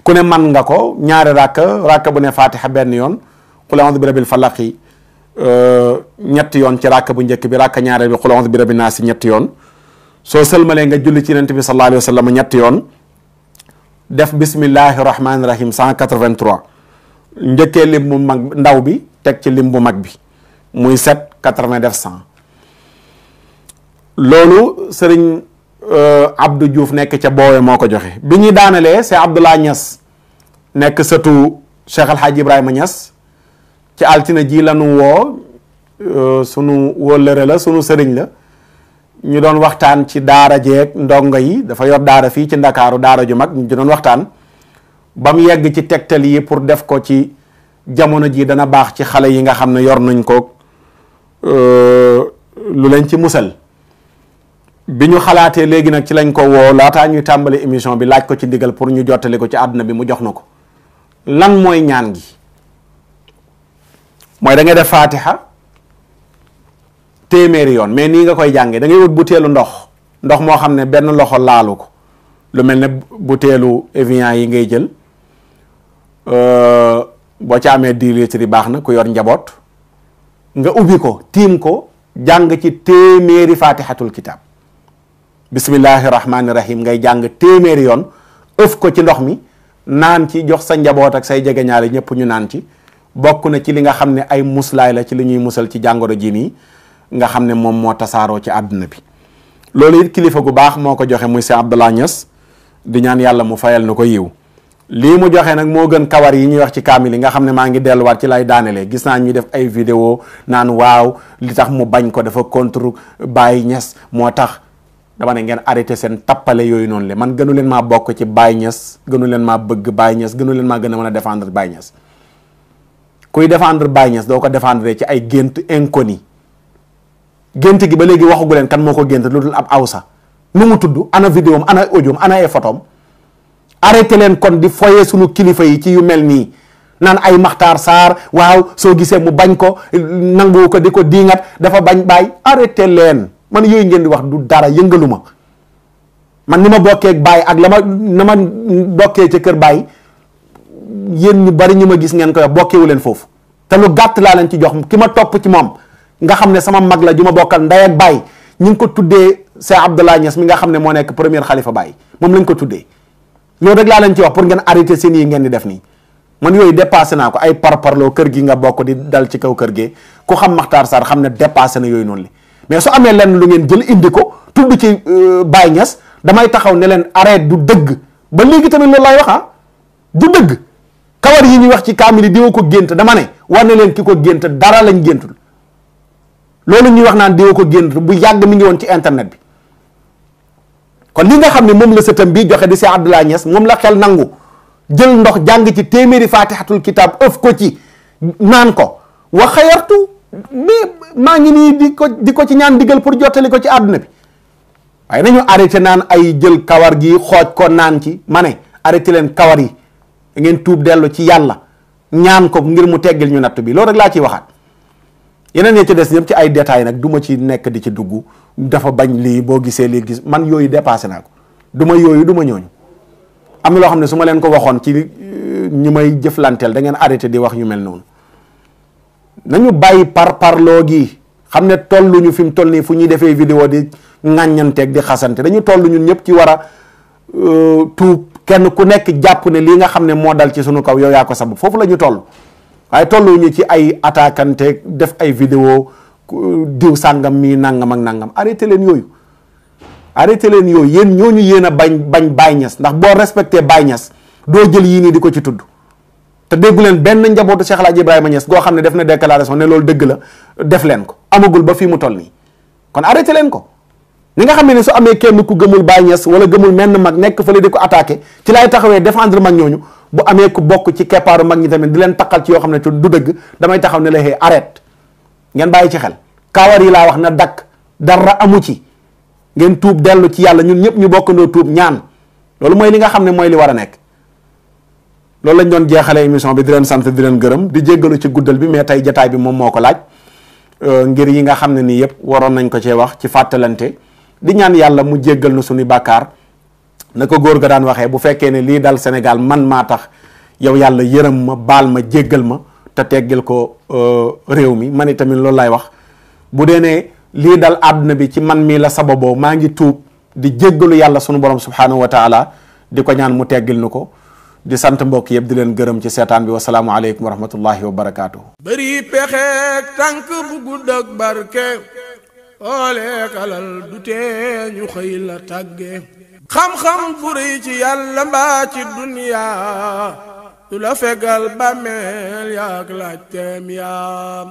ku ne man nga ko ñaari ràkk bu ne fatiha benn yoon qul a'udhu bi rabbil falaq ñetti yoon ci ràkk bu njëkk bi ràkk ñaareel bi qul a'udhu bi rabbin naas ñetti yoon soo sëlmalee nga julli ci yonent bi sallallahu alayhi wa sallam ñetti yoon def bismillahi rahmaani rahim 183 njëkkee lim bu mag ndaw bi teg ci lim bu mag bi muy 780 def 100 loolu sëriñ Abdou Diouf nekk ca boowe moo ko joxe bi ñuy daanalee c'est Abdallah Niass nekk sëtu Cheikh El Hadj Ibrahima Niass ci altina ji lanu woo sunu wóllëre la sunu sëriñ la ñu doon waxtaan ci daara jeeg ndongo yi dafa yor daara fii ci Ndakaaru daara ju mag ñu doon waxtaan ba mu yegg ci tegtal yi pour def ko ci jamono ji dana baax ci xale yi nga xam ne yor nañ ko lu leen ci musal bi ñu xalaatee léegi nag ci lañ ko woo laataa ñuy tàmbali émission bi laaj ko ci ndigal pour ñu jottali ko ci àdduna bi mu jox na ko lan mooy ñaan gi mooy da ngay def fatiha téeméeri yoon mais nii nga koy jàngee da ngay wut butéelu ndox moo xam ne benn loxo laalu ko lu mel ne butéelu Evian yi ngay jël boo ca amee 10 litres yi baax na ku yor njaboot nga ubbi ko tiim ko jàng ci téeméeri fatihatul kitab bismillahi rahmaani rahim ngay jàng téeméeri yoon ëf ko ci ndox mi naan ci jox sa njaboot ak say jegeñaale ñëpp ñu naan ci bokk na ci li nga xam ne ay muslaay la ci li ñuy musal ci jàngoro ji nii nga xam ne moom moo tasaaroo ci àdduna bi loolu it kilifa gu baax moo ko joxe muy Cheikh Abdallah Niass di ñaan yàlla mu fayal na ko yiw lii mu joxe nag moo gën kawar yi ñuy wax ci kaamil yi nga xam ne maa ngi delluwaat ci lay daanelee gis naa ñuy def ay vidéo naan waaw li tax mu bañ ko dafa contre Baye Niass moo tax dama ne ngeen arrêté seen tappale yooyu noonu le man gënu leen maa bokk ci Baye Niass gënu leen maa bëgg Baye Niass gënu leen maa gën a mën a défendre Baye Niass kuy défendre Baye Niass doo ko défendre ci ay gént inconnu gént gi ba léegi waxagu leen kan moo ko gént lu dul ab awsa nu mu tudd ana vidéo am ana audio am ana ay photom arrêté leen kon di foye sunu kilifa yi ci yu mel nii naan ay Makhtar Sarr waaw soo gisee mu bañ ko nangu ko di ko diingat dafa bañ Baye arrêté leen man yooyu ngeen di wax du dara yëngalu ma man ni ma bokkee ak Baye ak na ma bokkee ca kër Baye yéen ñu bari ñu ma gis ngeen koy wax bokkewu leen foofu te lu gàtt laa leen ci jox ki ma topp ci moom nga xam ne sama mag la ju ma bokkal ndey ak Baye ñu ngi ko tuddee Cheikh Abdallah Niass mi nga xam ne moo nekk premier xalifa Baye moom lañ ko tuddee loolu rek laa leen ci wax pour ngeen arrêté seen yi ngeen di def nii man yooyu dépassé naa ko ay parparloo kër gi nga bokk di dal ci kaw kër gi ku xam Makhtar Sarr xam ne dépassé na yooyu noonu li mais su amee lenn lu ngeen jël indi ko tudd ci Baye Niass damay taxaw ne leen arrête du dëgg ba léegi tamit loolu laay wax du dëgg kawar yi ñuy wax ci kaamil yi diwa ko gént dama ne war na leen ki ko gént dara lañ géntul loolu ñuy wax naan diwa ko gént bu yàgg mi ngi woon ci internet bi kon li nga xam ne moom la sëtam bii joxe di Cheikh Abdallah Niass moom la xel nangu jël ndox jàng ci téeméeri fatihatul kitab ëf ko ci naan ko wa xayartu mais maa ngi nii di ko ci ñaan digal pour jottali ko ci àdduna bi waaye nañu arrêté naan ay jël kawar gi xooj ko naan ci ma ne arrêté leen kawar yi da ngeen tuub dellu ci yàlla ñaan ko ngir mu teggil ñu natt bi loolu rek laa ciy waxaat yeneen yi ci des yëpp ci ay détails nag du ma ci nekk di ci dugg dafa bañ lii boo gisee lii gis man yooyu dépassé naa ko du ma yooyu du ma ñooñu am na loo xam ne su ma leen ko waxoon ci ñu may jëflanteel da ngeen arrêté di wax ñu mel noonu nañu bàyyi parloo gi xam ne tolluñu fi mu toll nii fu ñuy defee vidéo di ŋàññanteeg di xasante dañu toll ñun ñëpp ci war a tuub kenn ku nekk jàpp ne lii nga xam ne moo dal ci sunu kaw yow yaa ko sabab foofu la ñu toll waaye tolluñu ci ay attaquante def ay vidéo diw sàngam mii nangam ak nangam arrêté leen yooyu yéen ñooñu yéen a bañ Baye Niass ndax boo respecté Baye Niass doo jël yii nii di ko ci tudd te déggu leen benn njabootu Cheikh El Hadj Ibrahima Niass goo xam ne def na déclaration ne loolu dëgg la def leen ko amagul ba fii mu toll nii kon arrêté leen ko ni nga xam ne su amee kenn ku gëmul Baye Niass wala gëmul menn mag nekk fële di ko attaqué ci laay taxawee défendre mag ñooñu bu amee ku bokk ci keppaaru mag ñi tamit di leen taqal ci yoo xam ne du dëgg damay taxaw ne la xëy arrête ngeen bàyyi ci xel kawar yi laa wax na dakk dara amu ci ngeen tuub dellu ci yàlla ñun ñëpp ñu bokkandoo tuub ñaan loolu mooy li nga xam ne mooy li war a nekk loolu lañ doon jeexale émission bi di leen sant di leen gërëm di jéggalu ci guddal bi mais tey jataay bi moom moo ko laaj ngir yi nga xam ne nii yëpp waroon nañ ko cee wax ci fàttalante di ñaan yàlla mu jéggal na suñu bàkkaar na ko góor ga daan waxee bu fekkee ne lii dal Sénégal man maa tax yow yàlla yërëm ma baal ma jéggal ma te teggil ko réew mi man itamit loolu laay wax bu dee ne lii dal àdduna bi ci man mii la sababoo maa ngi tuub di jéggalu yàlla sunu borom subhanahu wa taala di ko ñaan mu teggil nu ko di sant mbokk yëpp di leen gërëm ci seetaan bi wasalaamu aleykum wa rahmatullahi wa barakaatuhu. bëri pexeek tànk bu gudd ak barke ooleek alal du tee ñu xëy la tàgge xam-xam bu rëy ci yàlla mbaa ci duniyaa du la fegal bàmmeel yaak laaj teem yaa